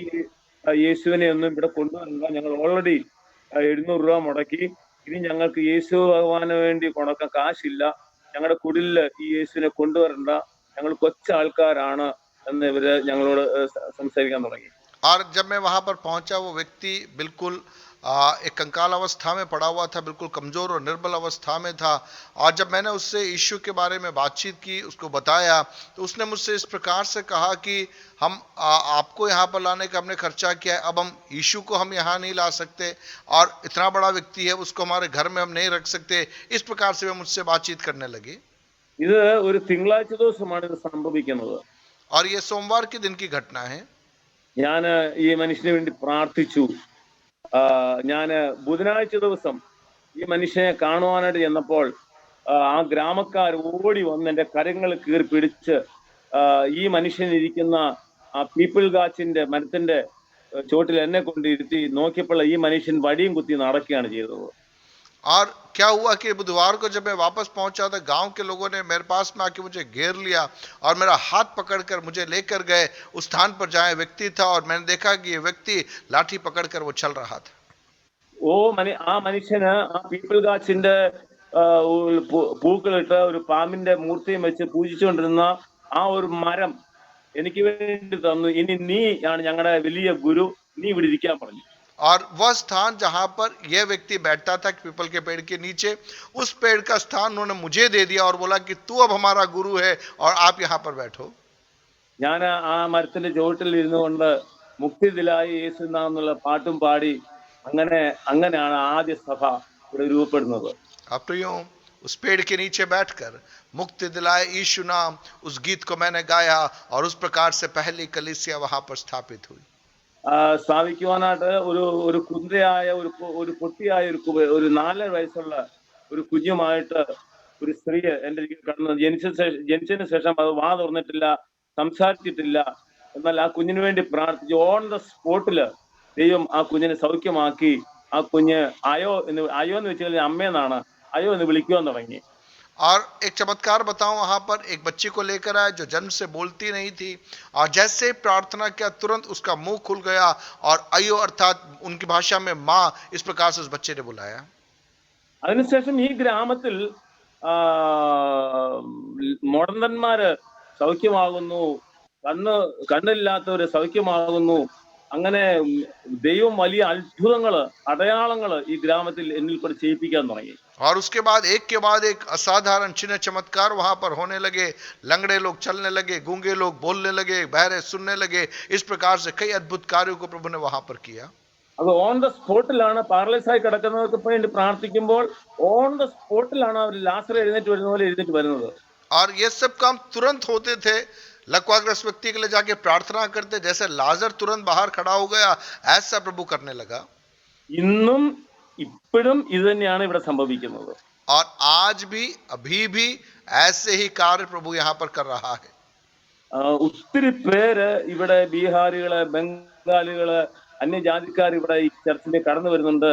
യേശുവിനെ ഒന്നും ഇവിടെ കൊണ്ടുവരണ്ട, ഞങ്ങൾ ഓൾറെഡി 700 രൂപ മുടക്കി, ഇനി ഞങ്ങൾക്ക് യേശു ഭഗവാന് വേണ്ടി കൊടുക്കാൻ കാശില്ല, ഞങ്ങളുടെ കുടിലില് ഈ യേശുവിനെ കൊണ്ടുവരണ്ട, ഞങ്ങൾ കൊച്ചാൾക്കാരാണ് എന്ന് ഇവര് ഞങ്ങളോട് സംസാരിക്കാൻ തുടങ്ങി. और जब मैं वहां पर पहुंचा वो व्यक्ति बिल्कुल एक कंकाल अवस्था में पड़ा हुआ था, बिल्कुल कमजोर और निर्बल अवस्था में था। और जब मैंने उससे यीशु के बारे में बातचीत की, उसको बताया, तो उसने मुझसे इस प्रकार से कहा कि हम आपको यहाँ पर लाने का हमने खर्चा किया है, अब हम यीशु को हम यहाँ नहीं ला सकते और इतना बड़ा व्यक्ति है उसको हमारे घर में हम नहीं रख सकते। इस प्रकार से वे मुझसे बातचीत करने लगे। ഇത് ഒരു തിങ്കളാഴ്ച ദിവസമാണ് ഇത് സംഭവിക്കുന്നത്. और ये सोमवार के दिन की घटना है। ഞാൻ ഈ മനുഷ്യന് വേണ്ടി പ്രാർത്ഥിച്ചു. ഞാന് ബുധനാഴ്ച ദിവസം ഈ മനുഷ്യനെ കാണുവാനായിട്ട് ചെന്നപ്പോൾ ആ ഗ്രാമക്കാർ ഓടി വന്ന് എന്റെ കരങ്ങൾ കീറി പിടിച്ച് ഈ മനുഷ്യൻ ഇരിക്കുന്ന ആ പീപ്പിൾ ഗാച്ചിന്റെ മരത്തിന്റെ ചോട്ടിൽ എന്നെ കൊണ്ടിരുത്തി നോക്കിയപ്പോൾ ഈ മനുഷ്യൻ വടിയും കുത്തി നടക്കുകയാണ് ചെയ്തത്. और क्या हुआ कि बुधवार को जब मैं वापस पहुंचा था गांव के लोगों ने मेरे पास में आके मुझे घेर लिया और मेरा हाथ पकड़कर मुझे लेकर गए उस स्थान पर जहां व्यक्ति था, और मैंने देखा कि ये व्यक्ति लाठी पकड़कर वो चल रहा था। ആ മനുഷ്യന് ആ പീപ്പിൾ ഗാച്ചിന്റെ പൂക്കളിട്ട് ഒരു പാമ്പിന്റെ മൂർത്തിയും വെച്ച് പൂജിച്ചുകൊണ്ടിരുന്ന ആ ഒരു മരം എനിക്ക് വേണ്ടി തന്നു. ഇനി നീ ആണ് ഞങ്ങളുടെ വലിയ ഗുരു, നീ ഇവിടെ ഇരിക്കാൻ പറഞ്ഞു. और वह स्थान जहां पर यह व्यक्ति बैठता था पीपल के पेड़ के नीचे, उस पेड़ का स्थान उन्होंने मुझे दे दिया और बोला कि तू अब हमारा गुरु है और आप यहाँ पर बैठो। ഞാൻ ആ മരത്തിന്റെ ചുവട്ടിൽ ഇരുന്നു കൊണ്ട് മുക്തിദിലായി യേശുനാം എന്നുള്ള പാട്ടും പാടി അങ്ങനെയാണ് ആദ്യ സഭ ഇവിടെ രൂപപ്പെടുന്നത്. अब प्रियो, उस पेड़ के नीचे बैठकर मुक्ति दिलाए यीशु नाम, उस गीत को मैंने गाया और उस प्रकार से पहली कलीसिया वहां पर स्थापित हुई। സ്ഥാപിക്കുവാനായിട്ട് ഒരു കുതിരയായ ഒരു പൊട്ടിയായ ഒരു 4 വയസ്സുള്ള ഒരു കുഞ്ഞുമായിട്ട് ഒരു സ്ത്രീ എന്റെ കടന്നു ജനിച്ചതിന് ശേഷം അത് വാ തുറന്നിട്ടില്ല, സംസാരിച്ചിട്ടില്ല. എന്നാൽ ആ കുഞ്ഞിന് വേണ്ടി പ്രാർത്ഥിച്ചു. ഓൺ ദ സ്പോട്ടില് ദൈവം ആ കുഞ്ഞിനെ സൗഖ്യമാക്കി. ആ കുഞ്ഞ് അയോ എന്ന് വെച്ച് കഴിഞ്ഞാൽ അമ്മയെന്നാണ്, അയോ എന്ന് വിളിക്കുവാൻ തുടങ്ങി. और एक चमत्कार बताऊं, वहां पर एक बच्ची को लेकर आए जो जन्म से बोलती नहीं थी, और जैसे प्रार्थना किया तुरंत उसका मुंह खुल गया और अयो अर्थात उनकी भाषा में माँ, इस प्रकार से उस बच्चे ने बुलाया। അതിനുശേഷം ഈ ഗ്രാമത്തിൽ മുടന്തന്മാര് സൗഖ്യമാകുന്നു, കണ്ണില്ലാത്തവര് സൗഖ്യമാകുന്നു. അങ്ങനെ ദൈവം വലിയ അത്ഭുതങ്ങള്, അടയാളങ്ങള് ഈ ഗ്രാമത്തിൽ എന്നിൽ കൂടെ ചെയ്യിപ്പിക്കാൻ തുടങ്ങി. और उसके बाद एक असाधारण चिन्ह चमत्कार वहां पर होने लगे। लंगड़े लोग चलने लगे, गूंगे लोग बोलने लगे, बहरे सुनने लगे। इस प्रकार से कई अद्भुत कार्यों को प्रभु ने वहां पर किया। അത് ഓൺ ദ സ്പോട്ടിലാണ് പാരലൈസ് ആയി കിടക്കുന്നവർക്ക് വേണ്ടി പ്രാർത്ഥിക്കുമ്പോൾ ഓൺ ദ സ്പോട്ടിലാണ് അവർ ലാസർ എഴുന്നേറ്റ് വരുന്ന പോലെ എഴുന്നേറ്റ് വരുന്നത്. और ये सब काम तुरंत होते थे। लकवाग्रस्त व्यक्ति के लिए जाके प्रार्थना करते, जैसे लाजर तुरंत बाहर खड़ा हो गया, ऐसा प्रभु करने लगा। ഇന്നും ഇപ്പോഴും ഇത് തന്നെയാണ് ഇവിടെ സംഭവിക്കുന്നത്. और आज भी अभी भी ऐसे ही कार्य प्रभु यहाँ पर कर रहा है। ഒത്തിരി പേര് ഇവിടെ ബീഹാരികള്, ബംഗാളികള്, അന്യജാതിക്കാർ ഇവിടെ ഈ ചർച്ചിൽ കടന്നു വരുന്നുണ്ട്,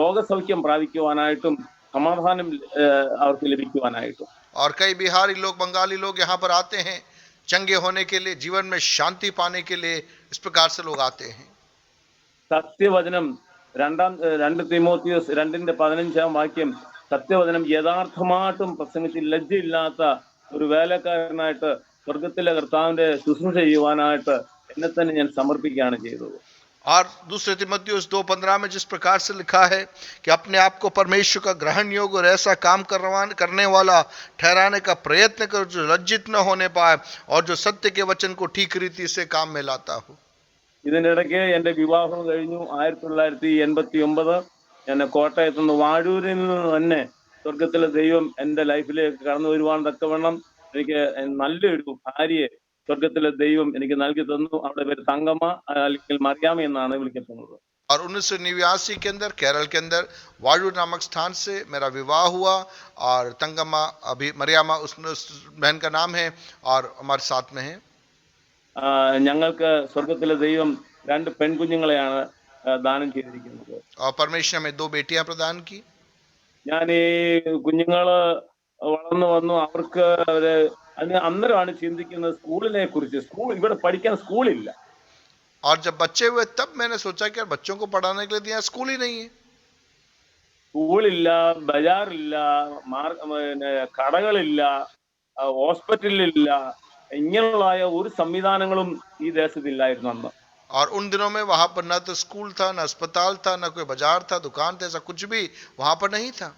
രോഗസൗഖ്യം പ്രാപിക്കുവാനായിട്ടും സമാധാനം അവർക്ക് ലഭിക്കുവാനായിട്ടും. और कई बिहारी लोग, बंगाली लोग यहाँ पर आते हैं चंगे होने के लिए, जीवन में शांति पाने के लिए। इस प्रकार से लोग आते हैं। സത്യവചനം 2 തീമോത്തിയോസ് 2:15 സത്യവചനം യഥാർത്ഥമായിട്ടും പ്രസംഗിച്ച് ലജ്ജയില്ലാത്ത ഒരു വേലക്കാരനായിട്ട് സ്വർഗത്തിലെ കർത്താവിന്റെ ശുശ്രൂഷ ചെയ്യുവാനായിട്ട് എന്നെ തന്നെ ഞാൻ സമർപ്പിക്കുകയാണ് ചെയ്തത്. और दूसरे तिमोथियुस 2:15 में जिस प्रकार से लिखा है कि अपने आप को परमेश्वर का ग्रहण योग्य और ऐसा काम करने वाला ठहराने का प्रयत्न करो जो लज्जित न होने पाए और जो सत्य के वचन को ठीक रीति से काम में लाता हो। ഇതിനിടയ്ക്ക് എന്റെ വിവാഹം കഴിഞ്ഞു 1989. ഞാൻ കോട്ടയത്ത് നിന്ന് വാഴൂരിൽ നിന്ന് തന്നെ സ്വർഗത്തിലെ ദൈവം എന്റെ ലൈഫിലേക്ക് കടന്നു വരുവാൻ തക്കവണ്ണം എനിക്ക് നല്ലൊരു ഭാര്യയെ സ്വർഗത്തിലെ ദൈവം എനിക്ക് നൽകി തന്നു. അവിടെ പേര് തങ്കമ്മ അല്ലെങ്കിൽ മറിയാമ്മ എന്നാണ് വിളിക്കപ്പെടുന്നത്. और 1989 के अंदर केरल के अंदर वाड़ू नामक स्थान से मेरा विवाह हुआ और तंगम्मा अभी मरियामा उस बहन का नाम है और हमारे साथ में है। ഞങ്ങൾക്ക് സ്വർഗത്തിലെ ദൈവം 2 പെൺകുഞ്ഞുങ്ങളെയാണ് ദാനം ചെയ്തിരിക്കുന്നത്. और परमेश्वर में 2 बेटियां प्रदान की। ഞാൻ ഈ കുഞ്ഞുങ്ങള് വളർന്നു വന്നു, അവർക്ക് അന്നേരമാണ് ചിന്തിക്കുന്നത് സ്കൂളിനെ കുറിച്ച്. ഇവിടെ പഠിക്കാൻ സ്കൂളില്ല. और जब बच्चे हुए तब मैंने सोचा कि बच्चों को पढ़ाने के लिए तो यहाँ स्कूल ही नहीं है। സ്കൂളില്ല, ബജാറില്ല, കടകളില്ല, ഹോസ്പിറ്റലില്ല, ഇങ്ങനെയുള്ള ഒരു സംവിധാനങ്ങളും ഈ ദേശത്തില്ലായിരുന്നു അന്ന്. और उन दिनों में वहां पर न तो स्कूल था, न अस्पताल था, न कोई बाजार था, दुकान था, ऐसा कुछ भी वहां पर नहीं था।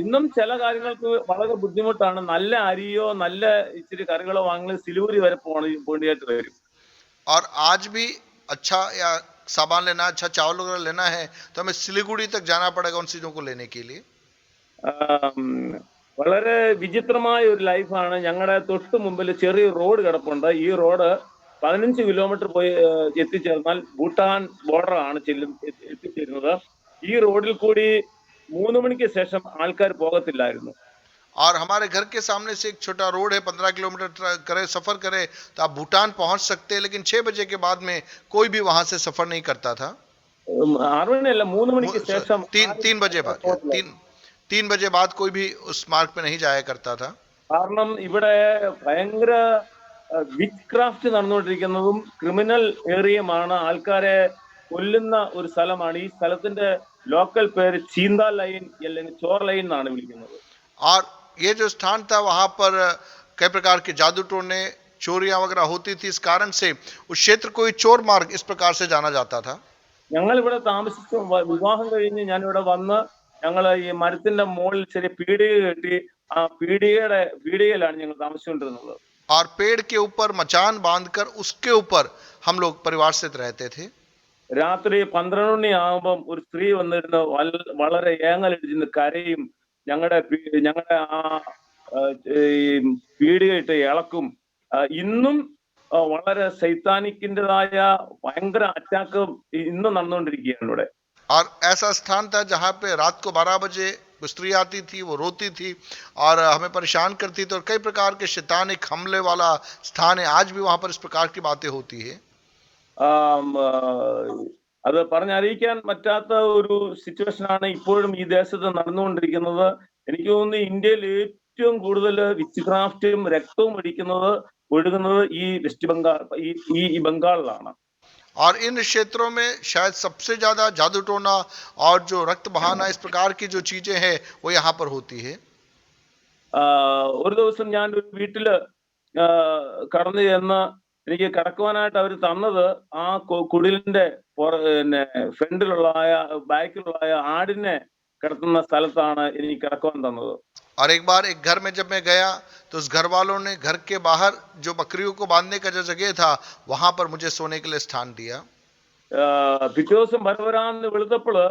ഇന്നും ചില കാര്യങ്ങൾക്ക് വളരെ ബുദ്ധിമുട്ടാണ്. നല്ല അരിയോ നല്ല ഇച്ചിരി കറികളോ വാങ്ങി സിലിഗുരി വരെ പോകേണ്ടതായിട്ട് വരും. और आज भी अच्छा या सामान लेना, अच्छा चावल वगैरह लेना है तो हमें सिलीगुड़ी तक जाना पड़ेगा उन चीजों को लेने के लिए। വളരെ വിചിത്രമായ ഒരു ലൈഫാണ്. ഞങ്ങളുടെ തൊട്ട് മുമ്പിൽ ചെറിയ റോഡ് കിടപ്പുണ്ട്. ഈ റോഡ് 15 കിലോമീറ്റർ പോയി എത്തിച്ചേർന്നാൽ ഭൂട്ടാൻ ബോർഡർ ആണ് എത്തിച്ചേരുന്നത്. ഈ റോഡിൽ കൂടി 3 മണിക്ക് ശേഷം ആൾക്കാർ പോകത്തില്ലായിരുന്നു. और हमारे घर के सामने से एक छोटा रोड है, 15 किलोमीटर करे सफर करे तो आप भूटान पहुंच सकते हैं, लेकिन 6 बजे के बाद में कोई भी वहां से सफर नहीं करता था। 6 മണിയല്ല, 3 മണിക്ക് ശേഷം 3 बजे बाद 3 बजे बाद कोई भी उस मार्ग पे नहीं जाया करता था। കാരണം ഇവിടെ ഭയങ്കര വിച്ച് ക്രാഫ്റ്റ് നടന്നുകൊണ്ടിരിക്കുന്നതും ക്രിമിനൽ ഏരിയയുമാണ്. ആൾക്കാരെ കൊല്ലുന്ന ഒരു സ്ഥലമാണ്. ഈ സ്ഥലത്തിന്റെ ലോക്കൽ പേര് ചീന്ത ലൈൻ അല്ലെങ്കിൽ ചോർ ലൈൻ എന്നാണ് വിളിക്കുന്നത്. और ये जो स्थान था वहां पर कई प्रकार के जादू टोने चोरियां वगैरह होती थी, इस कारण से उस क्षेत्र को ही चोर मार्ग इस प्रकार से जाना जाता था। ഞങ്ങൾ ഇവിടെ താമസിച്ചു വിവാഹം കഴിഞ്ഞ് ഞാൻ ഇവിടെ വന്ന് ഞങ്ങള് ഈ മരത്തിന്റെ മുകളിൽ ചെറിയ പീടിക കെട്ടി ആ പീടികയിലാണ് ഞങ്ങൾ താമസിച്ചുകൊണ്ടിരുന്നത്. और पेड़ के ऊपर मचान बांधकर उसके ऊपर हम लोग परिवार से रहते थे। രാത്രി 12 മണിയാകുമ്പം ഒരു സ്ത്രീ വന്നിരുന്ന് വളരെ ഏങ്ങലടിച്ചിരുന്ന് കരയും. ഞങ്ങളുടെ ആ ഈ പീടികയിട്ട് ഇളക്കും. ഇന്നും വളരെ സൈത്താനിക്കിൻ്റെതായ ഭയങ്കര അറ്റാക്ക് ഇന്നും നടന്നുകൊണ്ടിരിക്കുകയാണ് ഇവിടെ. और ऐसा स्थान था जहाँ पे रात को 12 बजे स्त्री आती थी, वो रोती थी और हमें परेशान करती थी, और कई प्रकार के शैतानिक हमले वाला स्थान है। आज भी वहां पर इस प्रकार की बातें होती है। ആം, ആ, അത് പറഞ്ഞറിയിക്കാൻ പറ്റാത്ത ഒരു സിറ്റുവേഷനാണ് ഇപ്പോഴും ഈ ദേശത്ത് നടന്നുകൊണ്ടിരിക്കുന്നത്. എനിക്ക് തോന്നുന്നു ഇന്ത്യയിൽ ഏറ്റവും കൂടുതൽ വിച്ച് ക്രാഫ്റ്റും രക്തവും ഒഴുകുന്നത് ഈ വെസ്റ്റ് ബംഗാൾ ഈ ബംഗാളിലാണ്. और इन क्षेत्रों में शायद सबसे ज्यादा जादू टोना और जो रक्त बहाना इस प्रकार की जो चीजें हैं वो यहाँ पर होती है। ഒരു ദിവസം ഞാൻ ഒരു വീട്ടില് കടന്നു ചെന്ന് എനിക്ക് കിടക്കുവാനായിട്ട് അവർ തന്നത് ആ കുടിലിന്റെ പിന്നെ ബാക്കിലുള്ള ആടിനെ കിടത്തുന്ന സ്ഥലത്താണ് എനിക്ക് കിടക്കുവാൻ തന്നത്. और एक बार एक घर में जब मैं गया तो उस घर वालों ने घर के बाहर जो बकरियों को बांधने का जो जगह था वहां पर मुझे सोने के लिए स्थान दिया। പിറ്റേ ദിവസം വരവരാന്ന് വെളുത്തപ്പോള്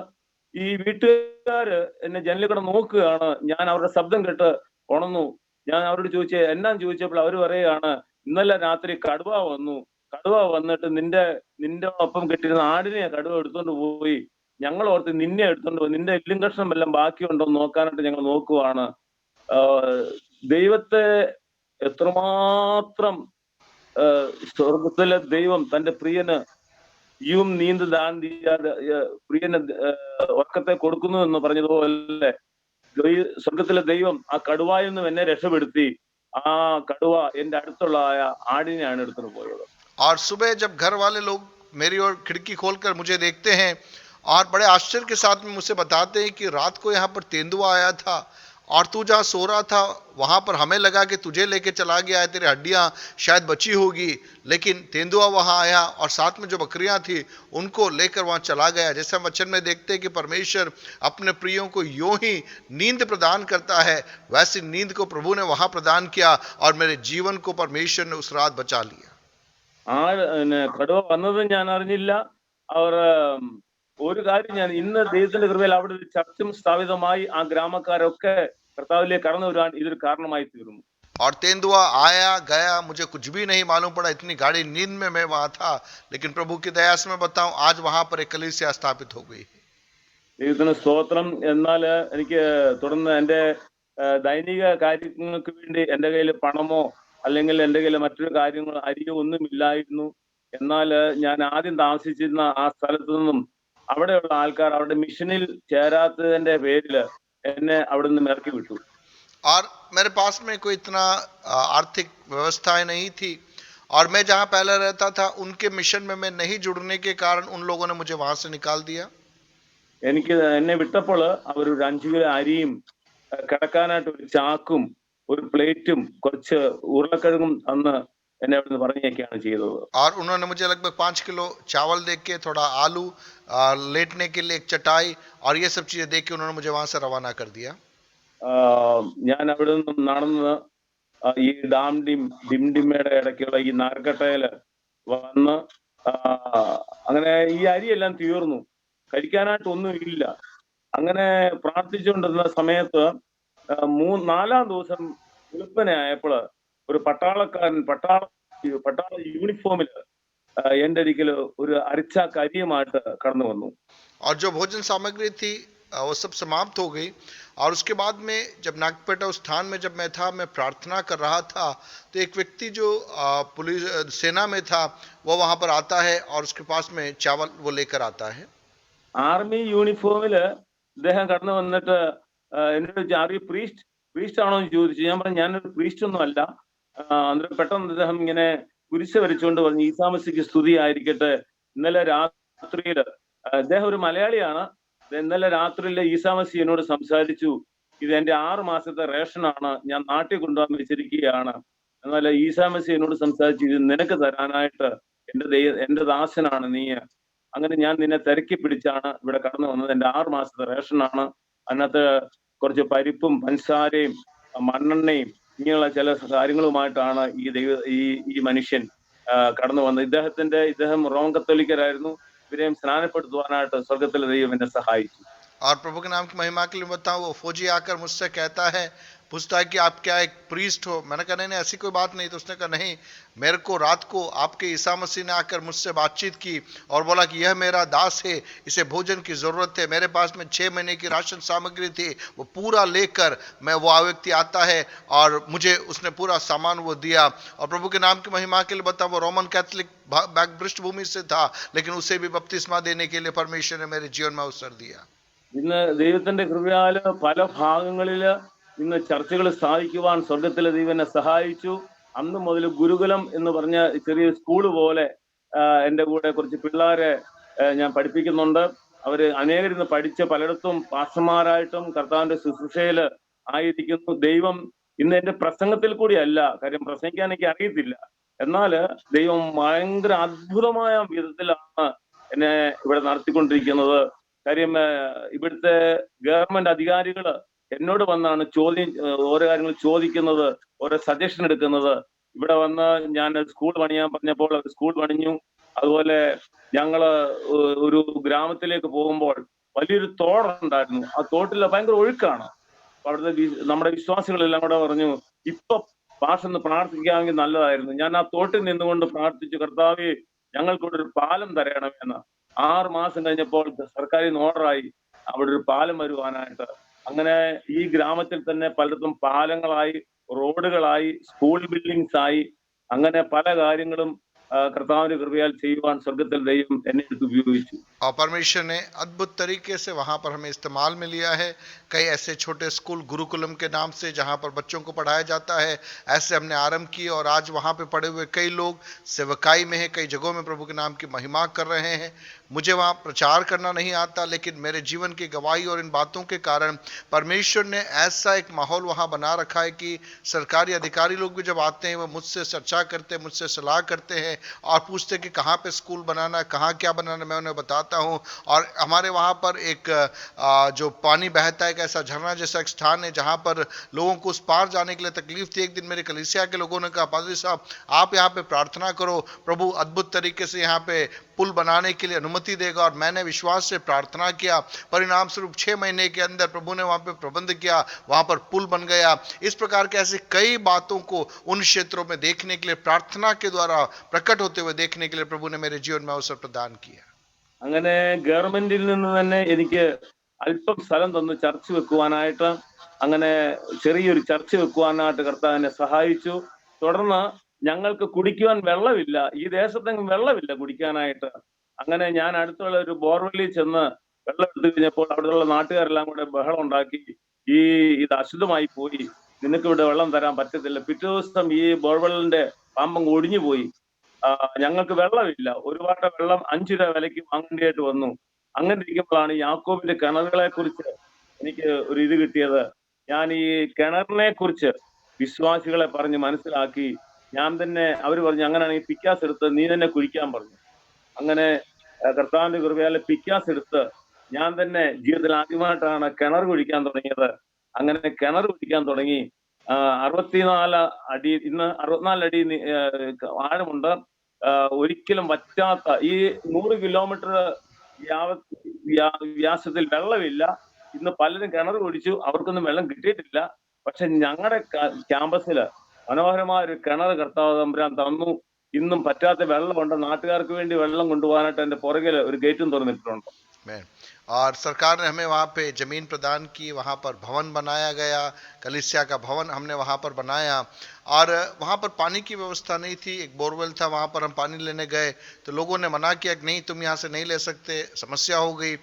ഈ വീട്ടുകാര് എന്നെ ജനലിൽ കൂടെ നോക്കുകയാണ്. ഞാൻ അവരുടെ ശബ്ദം കേട്ട് ഉണർന്നു. ഞാൻ അവരോട് എന്നാന്ന് ചോദിച്ചപ്പോൾ അവര് പറയുകയാണ്, ഇന്നലെ രാത്രി കടുവ വന്നിട്ട് നിന്റെ ഒപ്പം കെട്ടിരുന്ന ആടിനെ കടുവ എടുത്തോണ്ട് പോയി. ഞങ്ങൾ ഓർത്ത് നിന്നെ എടുത്തോണ്ട് പോയി, നിന്റെ എല്ലും കഷ്ണം എല്ലാം ബാക്കിയുണ്ടോ എന്ന് നോക്കാനായിട്ട് ഞങ്ങൾ നോക്കുവാണ്. ദൈവത്തെ എത്രമാത്രം സ്വർഗത്തിലെ ദൈവം തന്റെ പ്രിയന് ജീവൻ നീന്ത് താഴ്ത്തിയാതെ പ്രിയന് ഉറക്കത്തെ കൊടുക്കുന്നു എന്ന് പറഞ്ഞതുപോലെ സ്വർഗത്തിലെ ദൈവം ആ കടുവായിൽ നിന്നും എന്നെ രക്ഷപ്പെടുത്തി. ആ കടുവ എന്റെ അടുത്തുള്ള ആടിനെയാണ് എടുത്തുകൊണ്ട് പോയത്. और सुबह जब घर वाले लोग मेरी ओर खिड़की खोलकर मुझे देखते हैं और बड़े आश्चर्य के साथ में मुझसे बताते हैं कि रात को यहाँ पर तेंदुआ आया था और तू जहाँ सो रहा था वहां पर हमें लगा कि तुझे लेके चला गया है, तेरी हड्डियां शायद बची होगी, लेकिन तेंदुआ वहां आया और साथ में जो बकरियां थी उनको लेकर वहां चला गया। जैसे हम वचन में देखते हैं कि परमेश्वर अपने प्रियों को यूं ही नींद प्रदान करता है, वैसी नींद को प्रभु ने वहां प्रदान किया और मेरे जीवन को परमेश्वर ने उस रात बचा लिया। കടുവ വന്നത് ഞാൻ അറിഞ്ഞില്ല. അവർ ഒരു കാര്യം ഞാൻ ഇന്ന് ദൈവത്തിന്റെ കൃപയിൽ അവിടെ ഒരു ചർച്ചും സ്ഥാപിതമായി ആ ഗ്രാമക്കാരൊക്കെ കർത്താവിലേക്ക് കടന്നു വരുവാൻ ഇതൊരു കാരണമായി തീർന്നു. और तेंदुआ आया गया, मुझे कुछ भी नहीं मालूम पड़ा, इतनी गाढ़ी नींद में मैं वहां था, लेकिन प्रभु की दया से मैं बताऊं आज वहां पर एक कलीसिया स्थापित हो गई। ദൈവത്തിന് സ്തോത്രം. എന്നാൽ എനിക്ക് തുടർന്ന് എന്റെ ദൈനിക കാര്യങ്ങൾക്ക് വേണ്ടി എന്റെ കയ്യിൽ പണമോ അല്ലെങ്കിൽ എന്റെ കയ്യിൽ മറ്റൊരു കാര്യങ്ങളോ അരിയോ ഒന്നുമില്ലായിരുന്നു. എന്നാൽ ഞാൻ ആദ്യം താമസിച്ചിരുന്ന ആ സ്ഥലത്തു നിന്നും അവിടെയുള്ള ആൾക്കാർ അവരുടെ മിഷനിൽ ചേരാത്തതിന്റെ പേരില് എന്നെ അവിടെ നിന്ന് ഇറക്കി വിട്ടു. और मेरे पास में कोई इतना आर्थिक व्यवस्थाएं नहीं थी और मैं जहां पहले रहता था उनके मिशन में मैं नहीं जुड़ने के कारण उन लोगों ने मुझे वहां से निकाल दिया। എനിക്ക് എന്നെ വിട്ടപ്പോൾ അവർ ഒരു 5 കിലോ അരിയും കിടക്കാനായിട്ട് ഒരു ചാക്കും ഒരു പ്ലേറ്റും കുറച്ച് ഉരുളക്കിഴങ്ങും തന്ന് എന്നെ അവിടെ നിന്ന് പറഞ്ഞേക്കാണ് ചെയ്തത്. और उन्होंने मुझे लगभग 5 किलो चावल दे के, थोड़ा आलू, लेटने के लिए एक चटाई और ये सब चीजें दे के उन्होंने मुझे वहां से रवाना कर दिया। ഞാൻ അവിടെ നിന്നും നടന്ന് ഈ ഡിംഡിമയുടെ ഇടയ്ക്കുള്ള ഈ നാർക്കട്ടയില് വന്ന് അങ്ങനെ ഈ അരിയെല്ലാം തീർന്നു, കഴിക്കാനായിട്ട് ഒന്നും ഇല്ല. അങ്ങനെ പ്രാർത്ഥിച്ചുകൊണ്ടിരുന്ന സമയത്ത് 4-ാം ദിവസം വെളുപ്പിനായപ്പോൾ ഒരു പട്ടാള യൂണിഫോമില് എന്റെ അരികിൽ ഒരു അരിച്ചാക്ക് അരിയുമായിട്ട് കടന്നു വന്നു. और जो भोजन सामग्री थी वो सब समाप्त हो गई और उसके बाद में जब नागपेटा उस स्थान में जब मैं था, मैं प्रार्थना कर रहा था, तो एक व्यक्ति जो पुलिस सेना में था वो वहां पर आता है और उसके पास में चावल वो लेकर आता है। ആർമി യൂണിഫോമില് അദ്ദേഹം കടന്നു വന്നിട്ട് എന്നോട് ചോദിച്ചു, പ്രീസ്റ്റ് ആണോ എന്ന് ചോദിച്ചു. ഞാൻ പറഞ്ഞു ഞാനൊരു പ്രീസ്റ്റ് ഒന്നും അല്ല. അന്നേരം പെട്ടെന്ന് അദ്ദേഹം ഇങ്ങനെ കുരിശ് വരച്ചുകൊണ്ട് പറഞ്ഞു, ഈസാമസിക്ക് സ്തുതി ആയിരിക്കട്ടെ. ഇന്നലെ രാത്രിയില് അദ്ദേഹം ഒരു മലയാളിയാണ്. ഇന്നലെ രാത്രിയിലെ ഈസാമസി എന്നോട് സംസാരിച്ചു, ഇത് എന്റെ 6 മാസത്തെ റേഷനാണ്, ഞാൻ നാട്ടിൽ കൊണ്ടുവന്ന് വെച്ചിരിക്കുകയാണ് എന്നാൽ ഈസാ മെസ്സി എന്നോട് സംസാരിച്ചു, ഇത് നിനക്ക് തരാനായിട്ട് എന്റെ ദാസനാണ് നീ. അങ്ങനെ ഞാൻ നിന്നെ തിരക്കി പിടിച്ചാണ് ഇവിടെ കടന്നു വന്നത്. എന്റെ 6 മാസത്തെ റേഷനാണ്. അതിനകത്ത് കുറച്ച് പരിപ്പും പഞ്ചസാരയും മണ്ണെണ്ണയും ഇങ്ങനെയുള്ള ചില കാര്യങ്ങളുമായിട്ടാണ് ഈ ഈ മനുഷ്യൻ കടന്നു വന്നത്. ഇദ്ദേഹം റോം കത്തോലിക്കരായിരുന്നു. ഇവരെയും സ്നാനപ്പെടുത്തുവാനായിട്ട് സ്വർഗത്തിലെ ദൈവം എന്നെ സഹായിച്ചു. और प्रभु के नाम की महिमा के लिए बताऊं, वो फौजी आकर मुझसे कहता है, पूछता है कि आप क्या एक प्रीस्ट हो? मैंने कहा नहीं नहीं, ऐसी कोई बात नहीं। तो उसने कहा नहीं, मेरे को रात को आपके ईसा मसीह ने आकर मुझसे बातचीत की और बोला कि यह मेरा दास है, इसे भोजन की ज़रूरत है। मेरे पास में 6 महीने की राशन सामग्री थी, वो पूरा लेकर वो व्यक्ति आता है और मुझे उसने पूरा सामान वो दिया। और प्रभु के नाम की महिमा के लिए बताऊं, वो रोमन कैथलिक पृष्ठभूमि से था, लेकिन उसे भी बपतिस्मा देने के लिए परमेश्वर ने मेरे जीवन में अवसर दिया। ഇന്ന് ദൈവത്തിന്റെ കൃപയാല് പല ഭാഗങ്ങളില് ഇന്ന് ചർച്ചകൾ സ്ഥാപിക്കുവാൻ സ്വർഗത്തിലെ ദൈവം എന്നെ സഹായിച്ചു. അന്ന് മുതൽ ഗുരുകുലം എന്ന് പറഞ്ഞ ചെറിയ സ്കൂള് പോലെ എന്റെ കൂടെ കുറച്ച് പിള്ളേരെ ഞാൻ പഠിപ്പിക്കുന്നുണ്ട്. അവര് അനേകരിന്ന് പഠിച്ച് പലയിടത്തും പാസ്റ്റർമാരായിട്ടും കർത്താവിന്റെ ശുശ്രൂഷയില് ആയിരിക്കുന്നു. ദൈവം ഇന്ന് എന്റെ പ്രസംഗത്തിൽ കൂടിയല്ല, കാര്യം പ്രസംഗിക്കാൻ എനിക്ക് അറിയത്തില്ല, എന്നാല് ദൈവം ഭയങ്കര അത്ഭുതമായ വിധത്തിലാണ് എന്നെ ഇവിടെ നടത്തിക്കൊണ്ടിരിക്കുന്നത്. കാര്യം ഇവിടുത്തെ ഗവൺമെന്റ് അധികാരികള് എന്നോട് വന്നാണ് ഓരോ കാര്യങ്ങൾ ചോദിക്കുന്നത്, ഓരോ സജഷൻ എടുക്കുന്നത്. ഇവിടെ വന്ന് ഞാൻ സ്കൂൾ പണിയാൻ പറഞ്ഞപ്പോൾ അവർ സ്കൂൾ പണിഞ്ഞു. അതുപോലെ ഞങ്ങള് ഒരു ഗ്രാമത്തിലേക്ക് പോകുമ്പോൾ വലിയൊരു തോടുണ്ടായിരുന്നു. ആ തോട്ടിൽ ഭയങ്കര ഒഴുക്കാണ്. അവിടുത്തെ നമ്മുടെ വിശ്വാസികളെല്ലാം കൂടെ പറഞ്ഞു, ഇപ്പൊ പാസ്റ്റൊന്ന് പ്രാർത്ഥിക്കാമെങ്കിൽ നല്ലതായിരുന്നു. ഞാൻ ആ തോട്ടിൽ നിന്നുകൊണ്ട് പ്രാർത്ഥിച്ചു, കർത്താവേ ഞങ്ങൾക്കൂടെ ഒരു പാലം തരയണമെന്ന്. 6 മാസം കഴിഞ്ഞപ്പോൾ സർക്കാരിൽ നിന്ന് ഓർഡറായി അവിടെ ഒരു പാലം വരുവാനായിട്ട്. അങ്ങനെ ഈ ഗ്രാമത്തിൽ തന്നെ പലയിടത്തും പാലങ്ങളായി, റോഡുകളായി, സ്കൂൾ ബിൽഡിങ്സ് ആയി, അങ്ങനെ പല കാര്യങ്ങളും കർത്താവിന്റെ കൃപയാൽ ചെയ്യുവാൻ സ്വർഗത്തിൽ ദൈവം എന്നെ എടുത്ത് ഉപയോഗിച്ചു. और परमेश्वर ने अद्भुत तरीके से वहाँ पर हमें इस्तेमाल में लिया है। कई ऐसे छोटे स्कूल गुरुकुलम के नाम से जहाँ पर बच्चों को पढ़ाया जाता है, ऐसे हमने आरंभ किए और आज वहाँ पे पढ़े हुए कई लोग सेवकाई में हैं, कई जगहों में प्रभु के नाम की महिमा कर रहे हैं। मुझे वहाँ प्रचार करना नहीं आता, लेकिन मेरे जीवन की गवाही और इन बातों के कारण परमेश्वर ने ऐसा एक माहौल वहाँ बना रखा है कि सरकारी अधिकारी लोग भी जब आते हैं वो मुझसे चर्चा करते हैं, मुझसे सलाह करते हैं और पूछते हैं कि कहाँ पे स्कूल बनाना है, कहाँ क्या बनाना है। मैं उन्हें बताता हूँ। और हमारे वहाँ पर एक जो पानी बहता है, एक ऐसा झरना जैसा एक स्थान है जहाँ पर लोगों को उस पार जाने के लिए तकलीफ थी। एक दिन मेरे कलीसिया के लोगों ने कहा, पादरी साहब आप यहाँ पे प्रार्थना करो, प्रभु अद्भुत तरीके से यहाँ पे पुल बनाने के लिए अनुमति देगा। और मैंने विश्वास से प्रार्थना किया, परिणाम स्वरूप 6 महीने के अंदर प्रभु ने वहाँ पे प्रबंध किया, वहाँ पर पुल बन गया। इस प्रकार के ऐसे कई बातों को उन क्षेत्रों में देखने के लिए, प्रार्थना के द्वारा प्रकट होते हुए देखने के लिए प्रभु ने मेरे जीवन में अवसर प्रदान किया। അങ്ങനെ ഗവൺമെന്റിൽ നിന്ന് തന്നെ എനിക്ക് അല്പം സ്ഥലം തന്നു ചർച്ച് വെക്കുവാനായിട്ട്. അങ്ങനെ ചെറിയൊരു ചർച്ച് വെക്കുവാനായിട്ട് കർത്താവ് എന്നെ സഹായിച്ചു. തുടർന്ന് ഞങ്ങൾക്ക് കുടിക്കുവാൻ വെള്ളമില്ല, ഈ ദേശത്തെങ്ങും വെള്ളമില്ല കുടിക്കാനായിട്ട്. അങ്ങനെ ഞാൻ അടുത്തുള്ള ഒരു ബോർവെല്ലിൽ ചെന്ന് വെള്ളം എടുത്തു കഴിഞ്ഞപ്പോൾ അവിടെയുള്ള നാട്ടുകാരെല്ലാം കൂടെ ബഹളം ഉണ്ടാക്കി, ഇത് അശുദ്ധമായി പോയി, നിനക്ക് ഇവിടെ വെള്ളം തരാൻ പറ്റത്തില്ല. പിറ്റേ ദിവസം ഈ ബോർവെല്ലിന്റെ പമ്പ് ഒടിഞ്ഞു പോയി. ഞങ്ങൾക്ക് വെള്ളമില്ല, ഒരു വാട്ട വെള്ളം 5 രൂപ വിലയ്ക്ക് വാങ്ങേണ്ടിയായിട്ട് വന്നു. അങ്ങനെ ഇരിക്കുമ്പോഴാണ് യാക്കോബിന്റെ കിണറുകളെ കുറിച്ച് എനിക്ക് ഒരു ഇത് കിട്ടിയത്. ഞാൻ ഈ കിണറിനെ കുറിച്ച് വിശ്വാസികളെ പറഞ്ഞ് മനസ്സിലാക്കി. ഞാൻ തന്നെ, അവര് പറഞ്ഞു അങ്ങനെയാണെങ്കിൽ പിക്കാസ് എടുത്ത് നീ തന്നെ കുഴിക്കാൻ പറഞ്ഞു. അങ്ങനെ കർത്താവിന്റെ കൃപയാലെ പിക്കാസ് എടുത്ത് ഞാൻ തന്നെ ജീവിതത്തിൽ ആദ്യമായിട്ടാണ് കിണർ കുഴിക്കാൻ തുടങ്ങിയത്. അങ്ങനെ കിണർ കുഴിക്കാൻ തുടങ്ങി. 64 അടി, ഇന്ന് 64 അടി ആഴമുണ്ട്. ഒരിക്കലും വറ്റാത്ത ഈ 100 കിലോമീറ്റർ വ്യാസത്തിൽ വെള്ളമില്ല. ഇന്ന് പലരും കിണർ കുഴിച്ചു, അവർക്കൊന്നും വെള്ളം കിട്ടിയിട്ടില്ല. പക്ഷെ ഞങ്ങളുടെ ക്യാമ്പസില് മനോഹരമായ ഒരു കിണർ കർത്താവ് തമ്പുരാൻ തന്നു. ഇന്നും പറ്റാത്ത വെള്ളമുണ്ട്. നാട്ടുകാർക്ക് വേണ്ടി വെള്ളം കൊണ്ടുപോകാനായിട്ട് എന്റെ പുറകില് ഒരു ഗേറ്റും തുറന്നിട്ടുണ്ട്. और सरकार ने हमें वहाँ पे ज़मीन प्रदान की, वहाँ पर भवन बनाया गया, कलीसिया का भवन हमने वहाँ पर बनाया। और वहाँ पर पानी की व्यवस्था नहीं थी, एक बोरवेल था, वहाँ पर हम पानी लेने गए तो लोगों ने मना किया कि नहीं तुम यहाँ से नहीं ले सकते, समस्या हो गई।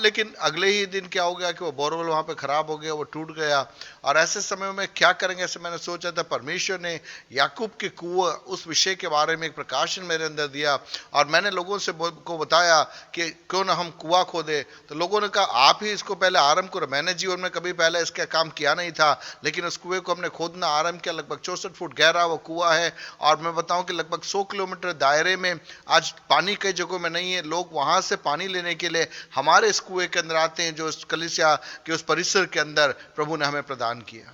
लेकिन अगले ही दिन क्या हो गया कि वो बोरवेल वहाँ पे ख़राब हो गया, वो टूट गया। और ऐसे समय में क्या करेंगे, ऐसे मैंने सोचा था। परमेश्वर ने याकूब के कुआं उस विषय के बारे में एक प्रकाशन मेरे अंदर दिया और मैंने लोगों से को बताया कि क्यों ना हम कुआं खोदे। तो लोगों ने कहा आप ही इसको पहले आरंभ करो। मैंने जीवन में कभी पहले इसका काम किया नहीं था, लेकिन उस कुएं को हमने खोदना आरंभ किया। लगभग लगभग 64 फुट गहरा वो कुआं है। और मैं बताऊं कि लगभग 100 किलोमीटर दायरे में आज पानी कई जगहों में नहीं है, लोग वहां से पानी लेने के लिए हमारे इस कुएं के अंदर आते हैं, जो इस कलीसिया के उस परिसर के अंदर प्रभु ने हमें प्रदान किया।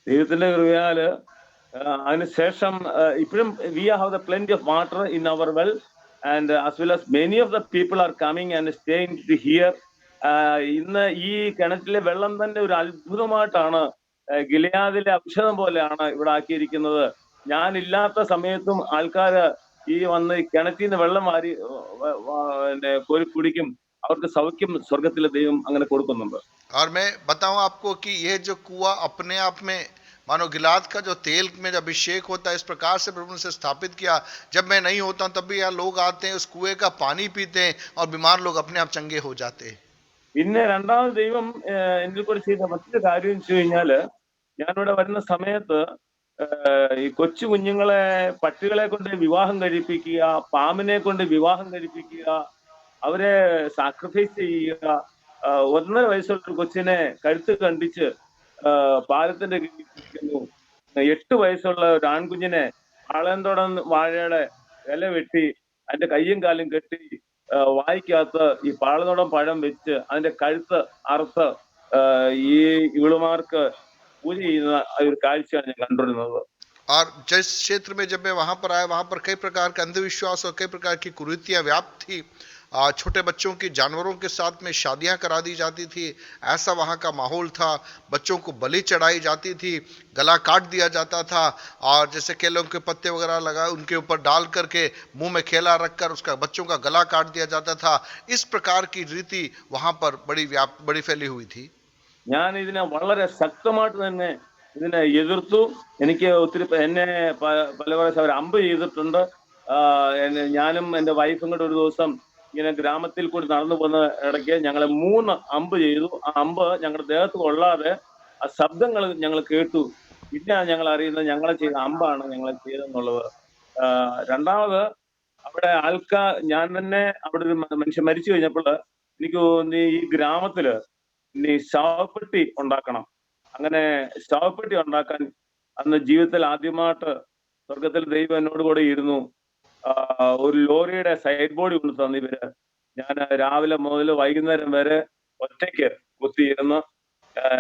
ദൈവത്തിന്റെ കൃപയാല് അതിനുശേഷം ഇപ്പോഴും we have the plenty of water in our well and as well as many of the people are coming and staying to here. ഇന്ന് ഈ കിണറ്റിലെ വെള്ളം തന്നെ ഒരു അത്ഭുതമായിട്ടാണ്, ഗിലിയാദിലെ ഔഷധം പോലെയാണ് ഇവിടെ ആക്കിയിരിക്കുന്നത്. ഞാനില്ലാത്ത സമയത്തും ആൾക്കാര് ഈ വന്ന് ഈ കിണറ്റിൽ നിന്ന് വെള്ളം വാരി കോരി കുടിക്കും. അവർക്ക് സൗഖ്യം സ്വർഗത്തിലെ ദൈവം അങ്ങനെ കൊടുക്കുന്നുണ്ട്. और मैं बताऊं आपको कि यह जो कुआं अपने आप में मानो गिलाद का जो तेल में जब अभिषेक होता है, इस प्रकार से प्रभु ने स्थापित किया। जब मैं नहीं होता हूं तब भी यहाँ लोग आते हैं, उस कुएं का पानी पीते हैं और बीमार लोग अपने आप चंगे हो जाते हैं। പിന്നെ രണ്ടാമത് ദൈവം എന്നിൽ കൂടെ ചെയ്ത മറ്റൊരു കാര്യം വെച്ച് കഴിഞ്ഞാല്, ഞാനിവിടെ വരുന്ന സമയത്ത് ഈ കൊച്ചു കുഞ്ഞുങ്ങളെ പട്ടികളെ കൊണ്ട് വിവാഹം കഴിപ്പിക്കുക, പാമ്പിനെ കൊണ്ട് വിവാഹം കഴിപ്പിക്കുക, അവരെ സാക്രിഫൈസ് ചെയ്യുക. 1.5 വയസ്സുള്ള ഒരു കൊച്ചിനെ കഴുത്ത് കണ്ടിച്ച് പാലത്തിന്റെ കീഴിൽ 8 വയസ്സുള്ള ഒരു ആൺകുഞ്ഞിനെ ആളന്തോടൻ വാഴയുടെ ഇല വെട്ടി അതിന്റെ കയ്യും കാലും കെട്ടി വായിക്കകത്ത് ഈ പാളനോടം പഴം വെച്ച് അതിന്റെ കഴുത്ത് അറുത്ത് ഈ ഇവളുമാർക്ക് പൂജ ചെയ്യുന്ന ഒരു കാഴ്ചയാണ് ഞാൻ കണ്ടിരുന്നത്. और जिस क्षेत्र में जब मैं वहां पर आया, वहां पर कई प्रकार के अंधविश्वास और कई प्रकार की कुरीतियां व्याप्त थी। छोटे बच्चों की जानवरों के साथ में शादियां करा दी जाती थी, ऐसा वहां का माहौल था। बच्चों को बलि चढ़ाई जाती थी, गला काट दिया जाता था, और जैसे केलों के पत्ते वगैरह लगा उनके ऊपर डाल करके मुंह में खेला रखकर उसका बच्चों का गला काट दिया जाता था। इस प्रकार की रीति वहां पर बड़ी फैली हुई थी। ഞാൻ ഇതിനെ വളരെ ശക്തമായിട്ട് തന്നെ ഇതിനെ എതിർത്തു. എനിക്ക് ഒത്തിരി എന്നെ പല പ്രാവശ്യം അവർ അമ്പ് ചെയ്തിട്ടുണ്ട്. ഞാനും എൻ്റെ വൈഫും കൂടെ ഒരു ദിവസം ഇങ്ങനെ ഗ്രാമത്തിൽ കൂടി നടന്നു പോകുന്ന ഇടയ്ക്ക് ഞങ്ങളെ 3 അമ്പ് ചെയ്തു. ആ അമ്പ് ഞങ്ങളുടെ ദേഹത്ത് കൊള്ളാതെ ആ ശബ്ദങ്ങൾ ഞങ്ങൾ കേട്ടു. പിന്നെയാണ് ഞങ്ങൾ അറിയുന്നത് ഞങ്ങളെ ചെയ്ത അമ്പാണ് ഞങ്ങളെ ചെയ്തെന്നുള്ളത്. രണ്ടാമത് അവിടെ ഞാൻ തന്നെ അവിടെ ഒരു മനുഷ്യൻ മരിച്ചു കഴിഞ്ഞപ്പോൾ എനിക്ക് തോന്നി ഈ ഗ്രാമത്തില് ഇനി ശവപ്പെട്ടി ഉണ്ടാക്കണം. അങ്ങനെ ശവപ്പെട്ടി ഉണ്ടാക്കാൻ അന്ന് ജീവിതത്തിൽ ആദ്യമായിട്ട് സ്വർഗത്തിൽ ദൈവം എന്നോട് കൂടെ ഇരുന്നു. ഒരു ലോറിയുടെ സൈഡ് ബോർഡ് കൊണ്ട് തന്നു ഇവര്. ഞാൻ രാവിലെ മുതൽ വൈകുന്നേരം വരെ ഒറ്റയ്ക്ക് കുത്തിയിരുന്ന്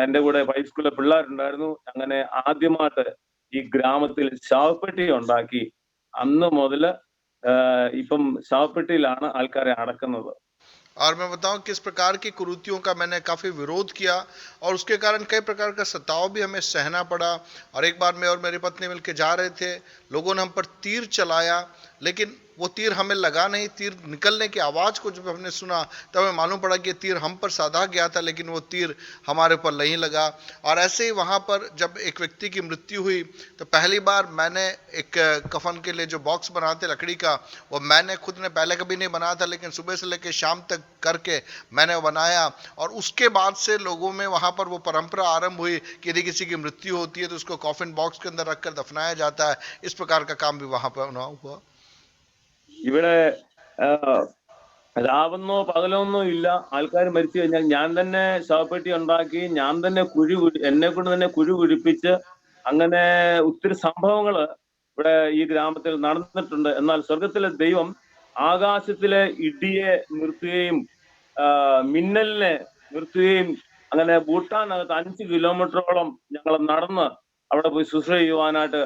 എന്റെ കൂടെ ഹൈസ്കൂളിലെ പിള്ളേരുണ്ടായിരുന്നു. അങ്ങനെ ആദ്യമായിട്ട് ഈ ഗ്രാമത്തിൽ ശവപ്പെട്ടി ഉണ്ടാക്കി. അന്ന് മുതല് ഇപ്പം ശവപ്പെട്ടിയിലാണ് ആൾക്കാരെ അടക്കുന്നത്. और मैं बताऊं किस प्रकार की कुरीतियों का मैंने काफ़ी विरोध किया, और उसके कारण कई प्रकार का सताव भी हमें सहना पड़ा। और एक बार मैं और मेरी पत्नी मिलकर जा रहे थे, लोगों ने हम पर तीर चलाया, लेकिन वो तीर हमें लगा नहीं। तीर निकलने की आवाज़ को जब हमने सुना तब हमें मालूम पड़ा कि तीर हम पर साधा गया था, लेकिन वो तीर हमारे ऊपर नहीं लगा। और ऐसे ही वहाँ पर जब एक व्यक्ति की मृत्यु हुई तो पहली बार मैंने एक कफन के लिए जो बॉक्स बनाते लकड़ी का, वो मैंने खुद ने पहले कभी नहीं बनाया था, लेकिन सुबह से लेकर शाम तक करके मैंने वो बनाया। और उसके बाद से लोगों में वहाँ पर वो परंपरा आरंभ हुई कि यदि किसी की मृत्यु होती है तो उसको कॉफिन बॉक्स के अंदर रखकर दफनाया जाता है। इस प्रकार का काम भी वहाँ पर हुआ। ഇവിടെ രാവെന്നോ പകലൊന്നോ ഇല്ല. ആൾക്കാർ മരിച്ചു കഴിഞ്ഞാൽ ഞാൻ തന്നെ ശവപ്പെട്ടി ഉണ്ടാക്കി, ഞാൻ തന്നെ എന്നെ കൊണ്ട് തന്നെ കുഴി കുഴിപ്പിച്ച്, അങ്ങനെ ഒത്തിരി സംഭവങ്ങള് ഇവിടെ ഈ ഗ്രാമത്തിൽ നടന്നിട്ടുണ്ട്. എന്നാൽ സ്വർഗത്തിലെ ദൈവം ആകാശത്തിലെ ഇടിയെ നിർത്തുകയും മിന്നലിനെ നിർത്തുകയും, അങ്ങനെ ഭൂട്ടാനകത്ത് 5 കിലോമീറ്ററോളം ഞങ്ങൾ നടന്ന് അവിടെ പോയി ശുശ്രൂഷ ചെയ്യുവാനായിട്ട്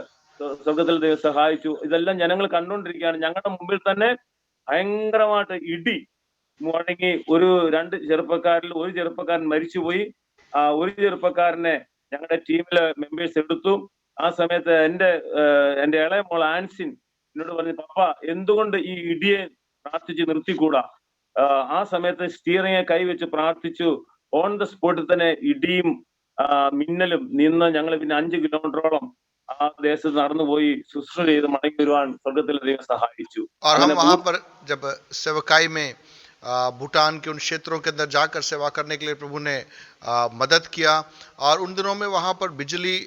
സ്വർഗത്തിൽ ദൈവം സഹായിച്ചു. ഇതെല്ലാം ജനങ്ങൾ കണ്ടുകൊണ്ടിരിക്കുകയാണ്. ഞങ്ങളുടെ മുമ്പിൽ തന്നെ ഭയങ്കരമായിട്ട് ഇടി മുഴങ്ങി. 2 ചെറുപ്പക്കാരിൽ ഒരു ചെറുപ്പക്കാരൻ മരിച്ചുപോയി. ഒരു ചെറുപ്പക്കാരനെ ഞങ്ങളുടെ ടീമിലെ മെമ്പേഴ്സ് എടുത്തു. ആ സമയത്ത് എന്റെ ഇളയ മോൾ ആൻസിൻ എന്നോട് പറഞ്ഞു, പപ്പ എന്തുകൊണ്ട് ഈ ഇടിയെ പ്രാർത്ഥിച്ച് നിർത്തിക്കൂടാ? ആ സമയത്ത് സ്റ്റിയറിംഗെ കൈവച്ച് പ്രാർത്ഥിച്ചു. ഓൺ ദ സ്പോട്ടിൽ തന്നെ ഇടിയും മിന്നലും നിന്ന് ഞങ്ങൾ പിന്നെ 5 കിലോമീറ്ററോളം ആ ദേശത്ത് നടന്നുപോയി ശുശ്രൂഷ ചെയ്ത് മടങ്ങി വരുവാൻ സ്വർഗത്തിലെ ദൈവം സഹായിച്ചു. और हम वहां पर जब सेवकाई में भूटान के उन क्षेत्रों के अंदर जाकर सेवा करने के लिए प्रभु ने मदद किया। और उन दिनों में वहाँ पर बिजली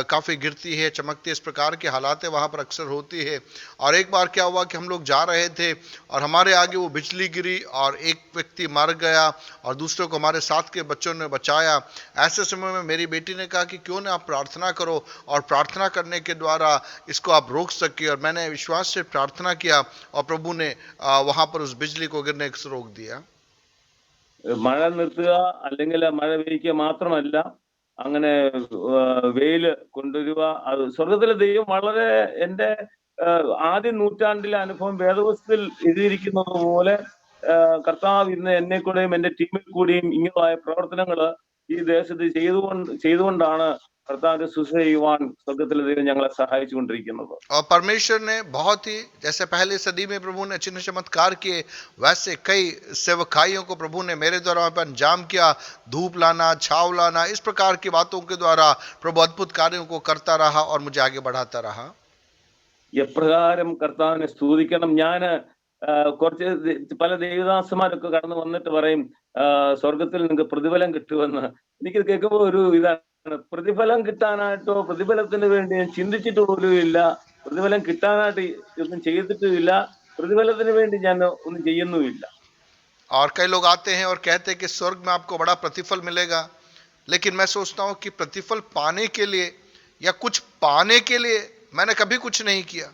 काफ़ी गिरती है, चमकती है, इस प्रकार की हालातें वहाँ पर अक्सर होती है। और एक बार क्या हुआ कि हम लोग जा रहे थे और हमारे आगे वो बिजली गिरी और एक व्यक्ति मर गया और दूसरे को हमारे साथ के बच्चों ने बचाया। ऐसे समय में मेरी बेटी ने कहा कि क्यों ना आप प्रार्थना करो और प्रार्थना करने के द्वारा इसको आप रोक सके। और मैंने विश्वास से प्रार्थना किया और प्रभु ने वहाँ पर उस बिजली को गिरने से रोक दिया। മഴ നിർത്തുക അല്ലെങ്കിൽ മഴ പെയ്യ്ക്കുക മാത്രമല്ല, അങ്ങനെ വെയില് കൊണ്ടുവരിക. അത് സ്വർഗത്തിലെ ദൈവം വളരെ എന്റെ ആദ്യ നൂറ്റാണ്ടിലെ അനുഭവം വേദപുസ്തകത്തിൽ എഴുതിയിരിക്കുന്നത് പോലെ കർത്താവ് ഇന്ന് എന്നെ കൂടെയും എന്റെ ടീമിൽ കൂടിയും ഇങ്ങനെയായ പ്രവർത്തനങ്ങള് ഈ ദേശത്ത് ചെയ്തുകൊണ്ടാണ് കർത്താവിന്റെ ശുശ്രൂഷ ചെയ്യുവാൻ സ്വർഗത്തിലെ ദൈവം ഞങ്ങളെ സഹായിച്ചുകൊണ്ടിരിക്കുന്നത്. और परमेश्वर ने बहुत ही, जैसे पहले सदी में प्रभु ने चिन्ह चमत्कार किए, वैसे कई सेवकाइयों को प्रभु ने मेरे द्वारा वहाँ पर अंजाम किया। धूप लाना, छाव लाना, इस प्रकार की बातों के द्वारा प्रभु अद्भुत कार्यों को करता रहा और मुझे आगे बढ़ाता रहा। എപ്രകാരം കർത്താവിനെ സ്തുതിക്കണം. ഞാന് കുറച്ച് പല ദേവദാസന്മാരൊക്കെ കടന്നു വന്നിട്ട് പറയും സ്വർഗത്തിൽ നിങ്ങൾക്ക് പ്രതിഫലം കിട്ടുമെന്ന്. എനിക്ക് കേൾക്കുമ്പോൾ ഒരു ഇതാണ്, പ്രതിഫലം കിട്ടാനായിട്ടോ പ്രതിഫലത്തിന് വേണ്ടി ഞാൻ ചിന്തിച്ചിട്ട് പോലും ഇല്ല. പ്രതിഫലം കിട്ടാനായിട്ട് ഒന്നും ചെയ്തിട്ടുമില്ല. പ്രതിഫലത്തിന് വേണ്ടി ഞാൻ ഒന്നും ചെയ്യുന്നുമില്ല. और कई लोग आते हैं और कहते हैं कि स्वर्ग में आपको बड़ा प्रतिफल मिलेगा, लेकिन मैं सोचता हूं कि प्रतिफल पाने के लिए या कुछ पाने के लिए मैंने कभी कुछ नहीं किया।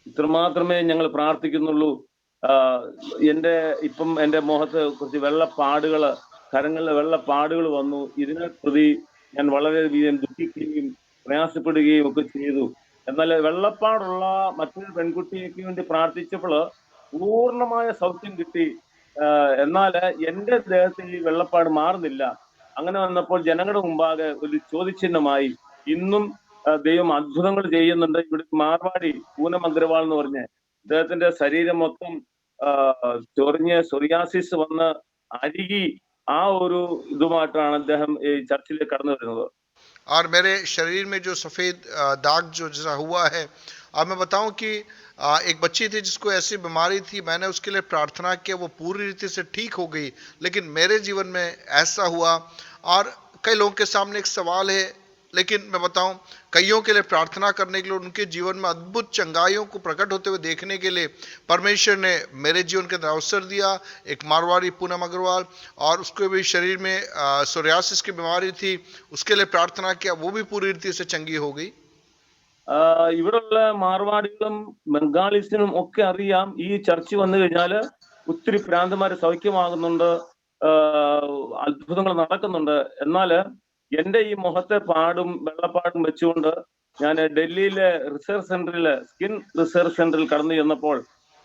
ഇത്രമാത്രമേ ഞങ്ങൾ പ്രാർത്ഥിക്കുന്നുള്ളൂ. എന്റെ ഇപ്പം എന്റെ മുഖത്ത് കുറച്ച് വെള്ളപ്പാടുകള്, കരങ്ങളിലെ വെള്ളപ്പാടുകൾ വന്നു. ഇതിനെ പ്രതി ഞാൻ വളരെയധികം ദുഃഖിക്കുകയും പ്രയാസപ്പെടുകയും ഒക്കെ ചെയ്തു. എന്നാൽ വെള്ളപ്പാടുള്ള മറ്റൊരു പെൺകുട്ടിക്ക് വേണ്ടി പ്രാർത്ഥിച്ചപ്പോൾ പൂർണ്ണമായ സൗഖ്യം കിട്ടി. എന്നാൽ എന്റെ ദേഹത്ത് ഈ വെള്ളപ്പാട് മാറുന്നില്ല. അങ്ങനെ വന്നപ്പോൾ ജനങ്ങളുടെ മുമ്പാകെ ഒരു ചോദ്യചിഹ്നമായി. ഇന്നും ദൈവം അത്ഭുതങ്ങൾ ചെയ്യുന്നുണ്ട്. ഇവിടെ മാർവാടി പൂനം അഗ്രവാൾ എന്ന് പറഞ്ഞ് അദ്ദേഹത്തിന്റെ ശരീരം മൊത്തം ചൊറിഞ്ഞ് സൊറിയാസിസ് വന്ന് അഴുകി ആ ഒരു ഇതുമായിട്ടാണ് അദ്ദേഹം ഈ ചർച്ചിലേക്ക് കടന്നു വരുന്നത്. और मेरे शरीर में जो सफ़ेद दाग जो जैसा हुआ है, अब मैं बताऊं कि एक बच्ची थी जिसको ऐसी बीमारी थी, मैंने उसके लिए प्रार्थना किया, वो पूरी रीति से ठीक हो गई। लेकिन मेरे जीवन में ऐसा हुआ। और कई लोगों के सामने एक सवाल है, लेकिन मैं बताऊं, कईयों के लिए प्रार्थना करने के लिए, उनके जीवन में अद्भुत चंगाइयों को प्रकट होते हुए देखने के लिए परमेश्वर ने मेरे जीवन के अंदर अवसर दिया। एक मारवाड़ी पूनम अग्रवाल, और उसको भी शरीर में सोरियासिस की बीमारी थी, उसके लिए प्रार्थना किया, वो भी पूरी रीति से चंगी हो गई। ഇവിടെയുള്ള മാർവാടികളും ബംഗാളീസിനും ഒക്കെ അറിയാം, ഈ ചർച്ച വന്നു കഴിഞ്ഞാല് ഒത്തിരി പ്രാന്തമാര് സൗഖ്യമാകുന്നുണ്ട്, അത്ഭുതങ്ങൾ നടക്കുന്നുണ്ട്. എന്നാല് എന്റെ ഈ മുഖത്തെ പാടും വെള്ളപ്പാടും വെച്ചുകൊണ്ട് ഞാൻ ഡൽഹിയിലെ റിസർച്ച് സെന്ററില് സ്കിൻ റിസർച്ച് സെന്ററിൽ കടന്നു ചെന്നപ്പോൾ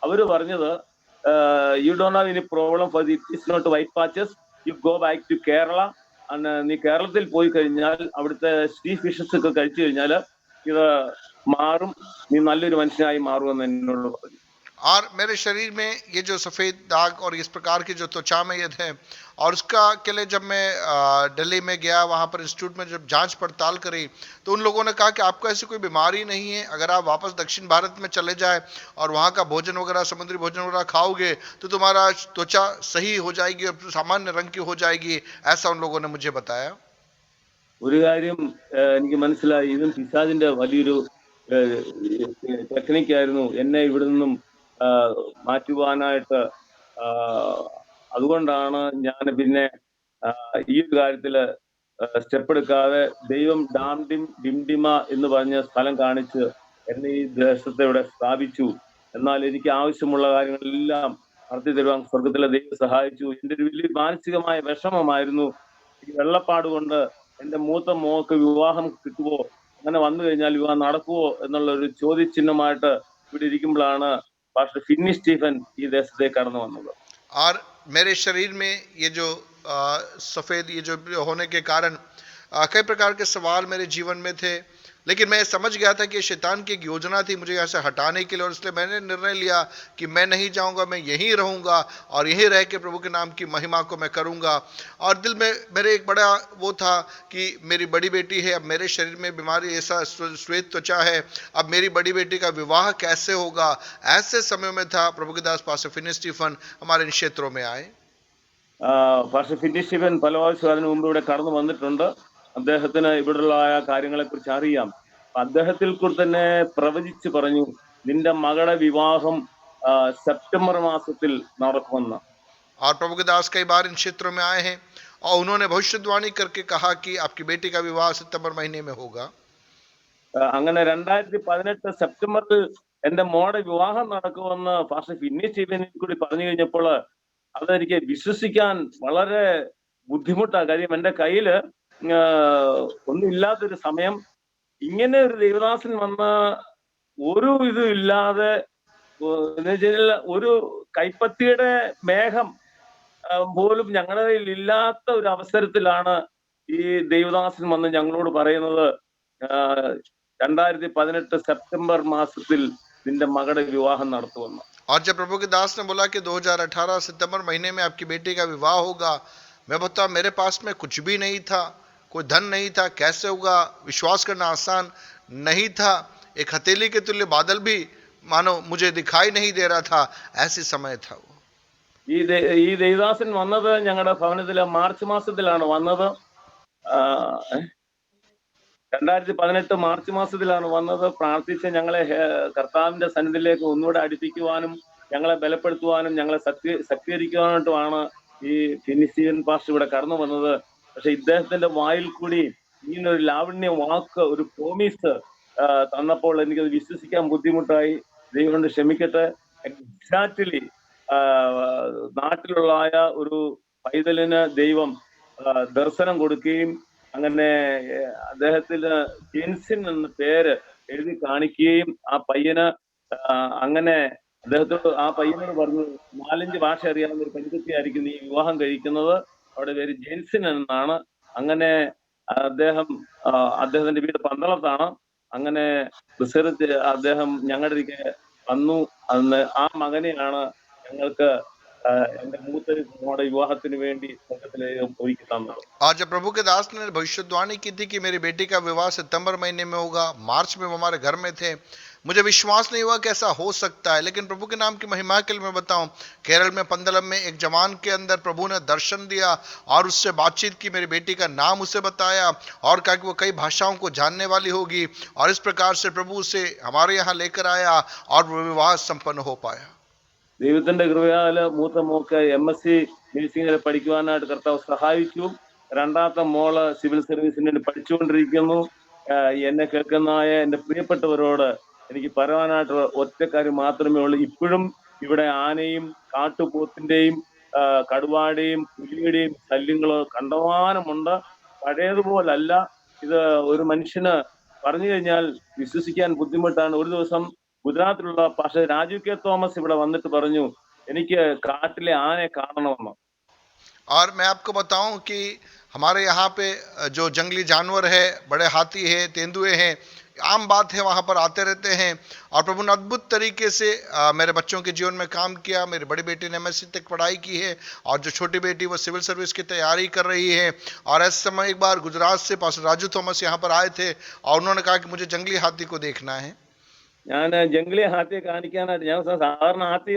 അവര് പറഞ്ഞത്, you don't have any problem for it is not white patches, you go back to Kerala. നീ കേരളത്തിൽ പോയി കഴിഞ്ഞാൽ അവിടുത്തെ സ്റ്റീ ഫിഷസ് ഒക്കെ കഴിച്ചു കഴിഞ്ഞാല് ഇത് മാറും, നീ नल्लोരു മനുഷ്യനായി മാറുമെന്ന് എന്നോട് പറഞ്ഞു. और मेरे शरीर में ये जो सफ़ेद दाग और इस प्रकार की जो त्वचा में ये थे, और उसका के लिए जब मैं दिल्ली में गया, वहाँ पर इंस्टीट्यूट में जब जांच पड़ताल करी, तो उन लोगों ने कहा कि आपको ऐसी कोई बीमारी नहीं है। अगर आप वापस दक्षिण भारत में चले जाए और वहाँ का भोजन वगैरह, समुद्री भोजन वगैरह खाओगे, तो तुम्हारा त्वचा सही हो जाएगी और सामान्य रंग की हो जाएगी, ऐसा उन लोगों ने मुझे बताया। ഒരു കാര്യം എനിക്ക് മനസ്സിലായി, ഇതും പിശാചിന്റെ വലിയൊരു ടെക്നിക്കായിരുന്നു എന്നെ ഇവിടെ നിന്നും മാറ്റുവാനായിട്ട്. അതുകൊണ്ടാണ് ഞാൻ പിന്നെ ഈ ഒരു കാര്യത്തില് സ്റ്റെപ്പ് എടുക്കാതെ ദൈവം ഡിംഡിമ എന്ന് പറഞ്ഞ സ്ഥലം കാണിച്ച് എന്നെ ഈ ദേശത്തെ ഇവിടെ സ്ഥാപിച്ചു. എന്നാൽ എനിക്ക് ആവശ്യമുള്ള കാര്യങ്ങളെല്ലാം നടത്തി തരുവാൻ സ്വർഗത്തിലെ ദൈവം സഹായിച്ചു. എന്റെ ഒരു വലിയ മാനസികമായ വിഷമമായിരുന്നു ഈ വെള്ളപ്പാട് കൊണ്ട് എന്റെ മൂത്ത മോക്ക് വിവാഹം കിട്ടുവോ, അങ്ങനെ വന്നു കഴിഞ്ഞാൽ വിവാഹം നടക്കുവോ എന്നുള്ള ഒരു ചോദ്യചിഹ്നമായിട്ട് ഇവിടെ ഇരിക്കുമ്പോഴാണ് പാസ്റ്റർ ഫിന്നി സ്റ്റീഫൻ ഈ ദേശത്തേക്ക് കടന്നു വന്നത്. और मेरे शरीर में ये जो सफ़ेद ये जो होने के कारण कई प्रकार के सवाल मेरे जीवन में थे, लेकिन मैं समझ गया था कि शैतान की एक योजना थी मुझे यहाँ से हटाने के लिए, और इसलिए मैंने निर्णय लिया कि मैं नहीं जाऊँगा, मैं यहीं रहूँगा और यहीं रह के प्रभु के नाम की महिमा को मैं करूँगा। और दिल में मेरे एक बड़ा वो था कि मेरी बड़ी बेटी है, अब मेरे शरीर में बीमारी ऐसा श्वेत त्वचा है, अब मेरी बड़ी बेटी का विवाह कैसे होगा। ऐसे समय में था प्रभु के दास पास्टर फिन्नी स्टीफन हमारे इन क्षेत्रों में आए। പാസ്റ്റർ ഫിന്നി സ്റ്റീഫൻ പല പ്രാവശ്യം അതിനു മുമ്പ് ഇവിടെ കടന്നു വന്നിട്ടുണ്ട്. അദ്ദേഹത്തിന് ഇവിടെയുള്ള കാര്യങ്ങളെ കുറിച്ച് അറിയാം. അദ്ദേഹത്തിൽ കൂടെ തന്നെ പ്രവചിച്ച് പറഞ്ഞു, നിന്റെ മകളുടെ വിവാഹം സെപ്റ്റംബർ മാസത്തിൽ നടക്കുമെന്ന്. और प्रभु के दास कई बार इन क्षेत्रों में आए हैं और उन्होंने भविष्यवाणी करके कहा कि आपकी बेटी का विवाह सितंबर महीने में होगा। അങ്ങനെ 2018 സെപ്റ്റംബറിൽ എന്റെ മോടെ വിവാഹം നടക്കുമെന്ന് പാസ്റ്റർ ഫിന്നി സ്റ്റീഫനിൽ കൂടി പറഞ്ഞു കഴിഞ്ഞപ്പോൾ അതെനിക്ക് വിശ്വസിക്കാൻ വളരെ ബുദ്ധിമുട്ടാണ്. കാര്യം എന്റെ കയ്യില് ഒന്നുമില്ലാത്തൊരു സമയം ഇങ്ങനെ ഒരു ദൈവദാസൻ വന്ന ഒരു ഇതും ഇല്ലാതെ എന്ന് വെച്ചാൽ ഒരു കൈപ്പത്തിയുടെ മേഘം പോലും ഞങ്ങളുടെ കയ്യിൽ ഇല്ലാത്ത ഒരു അവസരത്തിലാണ് ഈ ദൈവദാസൻ വന്ന് ഞങ്ങളോട് പറയുന്നത്, 2018 സെപ്റ്റംബർ മാസത്തിൽ നിന്റെ മകളുടെ വിവാഹം നടത്തുമെന്ന്. और जब प्रभु के दास ने बोला कि 2018 सितंबर महीने में आपकी बेटी का विवाह होगा, मैं बताऊं मेरे पास में कुछ भी नहीं था, कोई धन नहीं था, कैसे होगा विश्वास करना आसान नहीं था। एक हथेली के तुल्य बादल भी मानो मुझे दिखाई नहीं दे रहा था, ऐसी समय था वो। ഈ ദേവദാസൻ വന്നത് ഞങ്ങളുടെ ഭവനത്തിലെ മാർച്ച് മാസത്തിലാണ് വന്നത്. 2018 മാർച്ച് മാസത്തിലാണ് വന്നത്. പ്രാർത്ഥിച്ച് ഞങ്ങളെ കർത്താവിന്റെ സന്നിധിയിലേക്ക് ഒന്നുകൂടെ അടുപ്പിക്കുവാനും ഞങ്ങളെ ബലപ്പെടുത്തുവാനും ഞങ്ങളെ ശക്തീകരിക്കുവാനായിട്ടുമാണ് ഈ ഫിന്നി സ്റ്റീഫൻ പാസ്റ്റർ ഇവിടെ കടന്നു വന്നത്. പക്ഷെ ഇദ്ദേഹത്തിന്റെ വായിൽ കൂടി ഇങ്ങനൊരു ലാവണ്യ വാക്ക്, ഒരു പ്രോമിസ് തന്നപ്പോൾ എനിക്കത് വിശ്വസിക്കാൻ ബുദ്ധിമുട്ടായി. ദൈവം കൊണ്ട് ക്ഷമിക്കട്ടെ. എക്സാക്ട്ലി നാട്ടിലുള്ള ഒരു പൈതലിന് ദൈവം ദർശനം കൊടുക്കുകയും അങ്ങനെ അദ്ദേഹത്തിന് ജെൻസിൻ എന്ന പേര് എഴുതി കാണിക്കുകയും ആ പയ്യന് അങ്ങനെ അദ്ദേഹത്തോട് ആ പയ്യനോട് പറഞ്ഞു, 4-5 ഭാഷ അറിയാവുന്ന ഒരു പെൺകുട്ടിയായിരിക്കും നീ വിവാഹം കഴിക്കുന്നത്, അവിടെ പേര് ജെൻസിൻ എന്നാണ്. അങ്ങനെ അദ്ദേഹത്തിന്റെ വീട് പന്തളത്താണ്. അങ്ങനെ റിസർച്ച് അദ്ദേഹം ഞങ്ങളുടെ വന്നു. അന്ന് ആ മകനെയാണ് ഞങ്ങൾക്ക് എന്റെ മൂത്ത മോടെ വിവാഹത്തിന് വേണ്ടി ഒരുക്കി തന്നത്. आज जब प्रभु के दास ने भविष्यवाणी की थी कि मेरी बेटी का विवाह सितंबर महीने में होगा, मार्च में वो हमारे घर में थे, मुझे विश्वास नहीं हुआ कि ऐसा हो सकता है। लेकिन प्रभु के नाम की महिमा के लिए मैं बताऊं, केरल में पंदलम में एक जवान के अंदर प्रभु ने दर्शन दिया और उससे बातचीत की, मेरी बेटी का नाम उसे बताया और कहा कि वो कई भाषाओं को जानने वाली होगी। और इस प्रकार से प्रभु उसे हमारे यहाँ लेकर आया और वो विवाह संपन्न हो पाया। ദൈവത്തിന്റെ കൃപയാല് മൂത്ത മോക്ക് MSc നഴ്സിംഗിൽ പഠിക്കുവാനായിട്ട് കർത്താവ് സഹായിച്ചു. രണ്ടാമത്തെ മോള് സിവിൽ സർവീസിന് വേണ്ടി പഠിച്ചുകൊണ്ടിരിക്കുന്നു. എന്നെ കേൾക്കുന്നതായ എന്റെ പ്രിയപ്പെട്ടവരോട് എനിക്ക് പറയാനായിട്ട് ഒറ്റ കാര്യം മാത്രമേ ഉള്ളൂ. ഇപ്പോഴും ഇവിടെ ആനയും കാട്ടുപോത്തിന്റെയും കടുവാടെയും പുലിയുടെയും ശല്യങ്ങള് കണ്ടമാനമുണ്ട്. പഴയതുപോലല്ല. ഇത് ഒരു മനുഷ്യന് പറഞ്ഞു കഴിഞ്ഞാൽ വിശ്വസിക്കാൻ ബുദ്ധിമുട്ടാണ്. ഒരു ദിവസം ഗുജറാത്തിലുള്ള പാസ്റ്റർ രാജു കെ തോമസ് ഇവിടെ വന്നിട്ട് പറഞ്ഞു, എനിക്ക് കാട്ടിലെ ആനയെ കാണണമെന്ന്. और मैं आपको बताऊं कि हमारे यहाँ पे जो जंगली जानवर है, बड़े हाथी है, तेंदुए हैं, आम बात है, वहाँ पर आते रहते हैं। और प्रभु ने अद्भुत तरीके से मेरे बच्चों के जीवन में काम किया। मेरी बड़ी बेटी ने MSc तक पढ़ाई की है और जो छोटी बेटी वो सिविल सर्विस की तैयारी कर रही है। और ऐसे समय एक बार गुजरात से पास्टर राजू थॉमस यहाँ पर आए थे और उन्होंने कहा कि मुझे जंगली हाथी को देखना है। ഞാൻ ജംഗ്ലി ഹാത്തിയെ കാണിക്കാനായിട്ട്, ഞാൻ സാധാരണ ഹാത്തി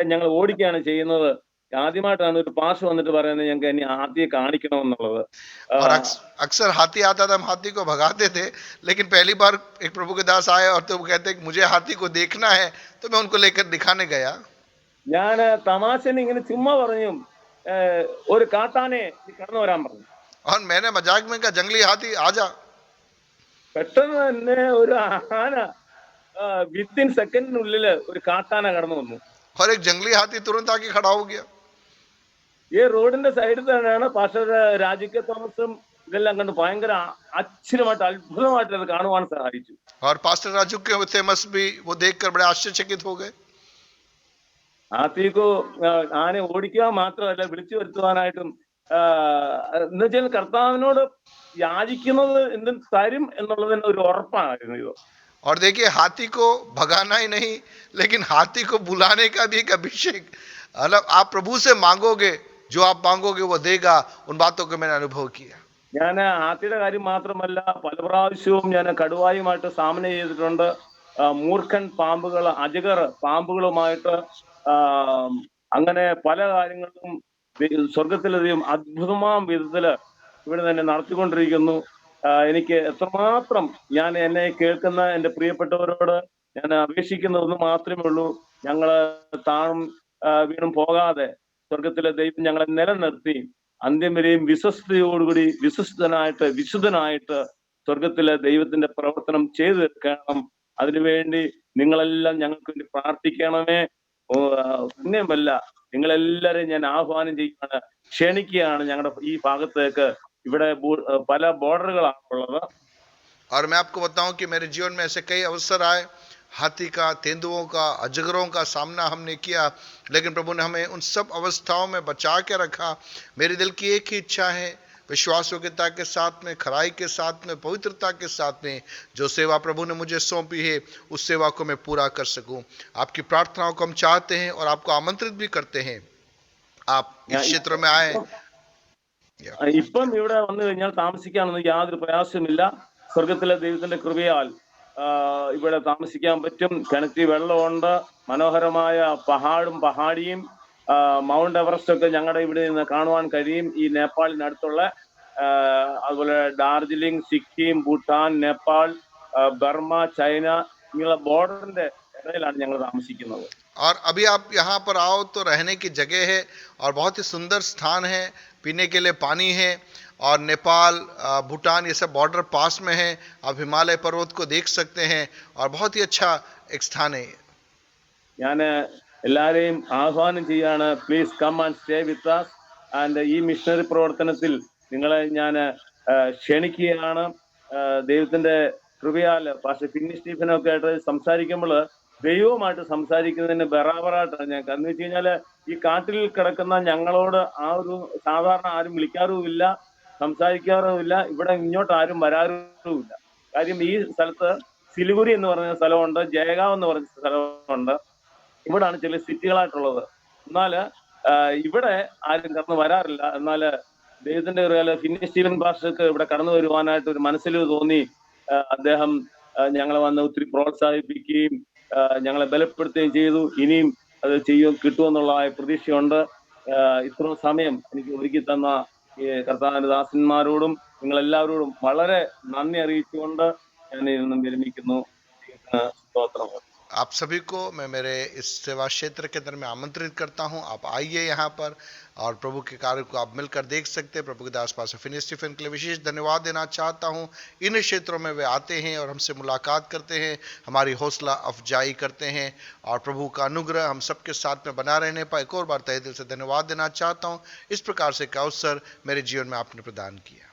ഞങ്ങൾ ഓടിക്കുകയാണ് ചെയ്യുന്നത്. ആദ്യമായിട്ടാണ് ഒരു പാസ് വന്നിട്ട് പറയുന്നത് ഞങ്ങൾക്ക് ഇനി ഹാത്തിയെ കാണിക്കണമെന്നുള്ളത്. और अक्सर हाथी आता था, हम हाथी को भगाते थे, लेकिन पहली बार एक प्रभु के दास आए और तो वो कहते कि मुझे हाथी को देखना है, तो मैं उनको लेकर दिखाने गया। ഞാൻ തമാശന് ഇങ്ങനെ ചുമ്മാ പറഞ്ഞു, ഒരു കാട്ടാനെ കടന്നു വരാൻ പറഞ്ഞു. और मैंने मजाक में कहा जंगली हाथी आजा। പെട്ടെന്ന് തന്നെ ഒരു ആന വിത്തിൻ സെക്കൻഡിനുള്ളില് ഒരു കാട്ടാന കടന്നു വന്നു. और एक जंगली हाथी तुरंत आके खड़ा हो गया। ഈ റോഡിന്റെ സൈഡിൽ തന്നെയാണ് പാസ്റ്റർ രാജു കെ തോമസും ഇതെല്ലാം കണ്ട് ഭയങ്കര ആശ്ചര്യമായിട്ട് അത്ഭുതമായിട്ട് അത് കാണുവാൻ സഹായിച്ചു. और पास्टर राजू के थॉमस भी वो देखकर बड़े आश्चर्यचकित हो गए। ആത്തിക്കോ ആനെ ഓടിക്കുക മാത്രമല്ല വിളിച്ചു വരുത്തുവാനായിട്ടും എന്ന് വെച്ചാൽ കർത്താവിനോട് യാചിക്കുന്നത് എന്തും തരും എന്നുള്ളതിന് ഒരു ഉറപ്പായിരുന്നു ഇത്. और देखिए हाथी को भगाना ही नहीं, लेकिन हाथी को बुलाने का भी एक अभिषेक। मतलब आप प्रभु से मांगोगे, जो आप मांगोगे वो देगा। उन बातों को मैंने अनुभव किया। ഞാൻ ഹാത്തിയുടെ കാര്യം മാത്രമല്ല, പല പ്രാവശ്യവും ഞാൻ കടുവായുമായിട്ട് സാമന ചെയ്തിട്ടുണ്ട്. മൂർഖൻ പാമ്പുകൾ, അജഗർ പാമ്പുകളുമായിട്ട് അങ്ങനെ പല കാര്യങ്ങളിലും സ്വർഗത്തിലെ ദൈവം അത്ഭുതമാം വിധത്തില് ഇവിടെ തന്നെ നടത്തിക്കൊണ്ടിരിക്കുന്നു. എനിക്ക് എത്രമാത്രം ഞാൻ എന്നെ കേൾക്കുന്ന എന്റെ പ്രിയപ്പെട്ടവരോട് ഞാൻ അപേക്ഷിക്കുന്ന ഒന്ന് മാത്രമേ ഉള്ളൂ. ഞങ്ങള് താഴും വീണും പോകാതെ സ്വർഗത്തിലെ ദൈവം ഞങ്ങളെ നിലനിർത്തി അന്ത്യം വരെയും വിശ്വസ്തയോടുകൂടി വിശുദ്ധനായിട്ട് സ്വർഗത്തിലെ ദൈവത്തിന്റെ പ്രവർത്തനം ചെയ്തു തീർക്കണം. അതിനുവേണ്ടി നിങ്ങളെല്ലാം ഞങ്ങൾക്ക് വേണ്ടി പ്രാർത്ഥിക്കണമേ. പിന്നെയുമല്ല, നിങ്ങളെല്ലാരെയും ഞാൻ ആഹ്വാനം ചെയ്യുകയാണ്, ക്ഷണിക്കുകയാണ് ഞങ്ങളുടെ ഈ ഭാഗത്തേക്ക്. ഇവിടെ പല ബോർഡറുകളാണ് ഉള്ളത്. और मैं आपको बताऊं कि मेरे जीवन में ऐसे कई अवसर आए, हाथी का, तेंदुओं का, अजगरों का सामना हमने किया, लेकिन प्रभु ने हमें उन सब अवस्थाओं में बचा के रखा। मेरे दिल की एक ही इच्छा है, विश्वासयोग्यता के साथ में, खराई के साथ में, पवित्रता के साथ में जो सेवा प्रभु ने मुझे सौंपी है, उस सेवा को मैं पूरा कर सकूं। आपकी प्रार्थनाओं को हम चाहते हैं और आपको आमंत्रित भी करते हैं, आप इस क्षेत्र में आए। ഇപ്പം ഇവിടെ വന്നു കഴിഞ്ഞാൽ താമസിക്കാനൊന്നും യാതൊരു പ്രയാസമില്ല. സ്വർഗത്തിലെ ദൈവത്തിന്റെ കൃപയാൽ ഇവിടെ താമസിക്കാൻ പറ്റും. കിണറ്റിൽ വെള്ളമുണ്ട്, മനോഹരമായ പഹാടിയും മൗണ്ട് എവറസ്റ്റ് ഒക്കെ ഞങ്ങളുടെ ഇവിടെ നിന്ന് കാണുവാൻ കഴിയും. ഈ നേപ്പാളിനടുത്തുള്ള അതുപോലെ ഡാർജിലിംഗ്, സിക്കിം, ഭൂട്ടാൻ, നേപ്പാൾ, ബർമ്മ, ചൈന ഇങ്ങനെയുള്ള ബോർഡറിന്റെ ഇടയിലാണ് ഞങ്ങൾ താമസിക്കുന്നത്. और अभी आप यहाँ पर आओ तो रहने की जगह है और बहुत ही सुंदर स्थान है, पीने के लिए पानी है, और नेपाल, भूटान ये सब बॉर्डर पास में है। आप हिमालय पर्वत को देख सकते हैं और बहुत ही अच्छा एक स्थान है। ഞാൻ എല്ലാരെയും ആഹ്വാനം ചെയ്യാണ്, please come and stay with us. And ഈ മിഷണറി പ്രവർത്തനത്തിൽ നിങ്ങളെ ഞാൻ ക്ഷണിക്കുകയാണ്. ദൈവത്തിന്റെ കൃപയാൽ പാസ്റ്റർ ഫിന്നി സ്റ്റീഫനൊക്കെ ആയിട്ട് സംസാരിക്കുമ്പോൾ ദൈവവുമായിട്ട് സംസാരിക്കുന്നതിന് ബറാബറായിട്ടാണ് ഞങ്ങൾക്ക്. എന്ന് വെച്ച് കഴിഞ്ഞാല് ഈ കാട്ടിൽ കിടക്കുന്ന ഞങ്ങളോട് ആ ഒരു സാധാരണ ആരും വിളിക്കാറുമില്ല, സംസാരിക്കാറുമില്ല. ഇവിടെ ഇങ്ങോട്ട് ആരും വരാറുമില്ല. കാര്യം ഈ സ്ഥലത്ത് സിലിഗുരി എന്ന് പറഞ്ഞ സ്ഥലമുണ്ട്, ജയഗാവ് എന്ന് പറഞ്ഞ സ്ഥലമുണ്ട്. ഇവിടാണ് ചില സിറ്റികളായിട്ടുള്ളത്. എന്നാല് ഇവിടെ ആരും കടന്നു വരാറില്ല. എന്നാല് ദൈവത്തിന്റെ കൃപയാല് ഫിന്നി സ്റ്റീവൻ പാസ്റ്റർക്ക് ഇവിടെ കടന്നു വരുവാനായിട്ട് ഒരു മനസ്സിൽ തോന്നി. അദ്ദേഹം ഞങ്ങളെ വന്ന് ഒത്തിരി പ്രോത്സാഹിപ്പിക്കുകയും ഞങ്ങളെ ബലപ്പെടുത്തുകയും ചെയ്തു. ഇനിയും അത് കിട്ടുമെന്നുള്ളതായ പ്രതീക്ഷയുണ്ട്. ഇത്രയും സമയം എനിക്ക് ഒരുക്കി തന്ന കർത്താവിന്റെ ദാസന്മാരോടും നിങ്ങളെല്ലാവരോടും വളരെ നന്ദി അറിയിച്ചുകൊണ്ട് ഞാൻ ഇന്നും വിരമിക്കുന്നു. സ്തോത്രം. आप सभी को मैं मेरे इस सेवा क्षेत्र के अंदर में आमंत्रित करता हूं, आप आइए यहाँ पर और प्रभु के कार्य को आप मिलकर देख सकते हैं। प्रभु के दास पास्टर फिन्नी स्टीफन के लिए विशेष धन्यवाद देना चाहता हूं। इन क्षेत्रों में वे आते हैं और हमसे मुलाकात करते हैं, हमारी हौसला अफजाई करते हैं, और प्रभु का अनुग्रह हम सबके साथ में बना रहने पर एक और बार तहे दिल से धन्यवाद देना चाहता हूँ। इस प्रकार से का अवसर मेरे जीवन में आपने प्रदान किया।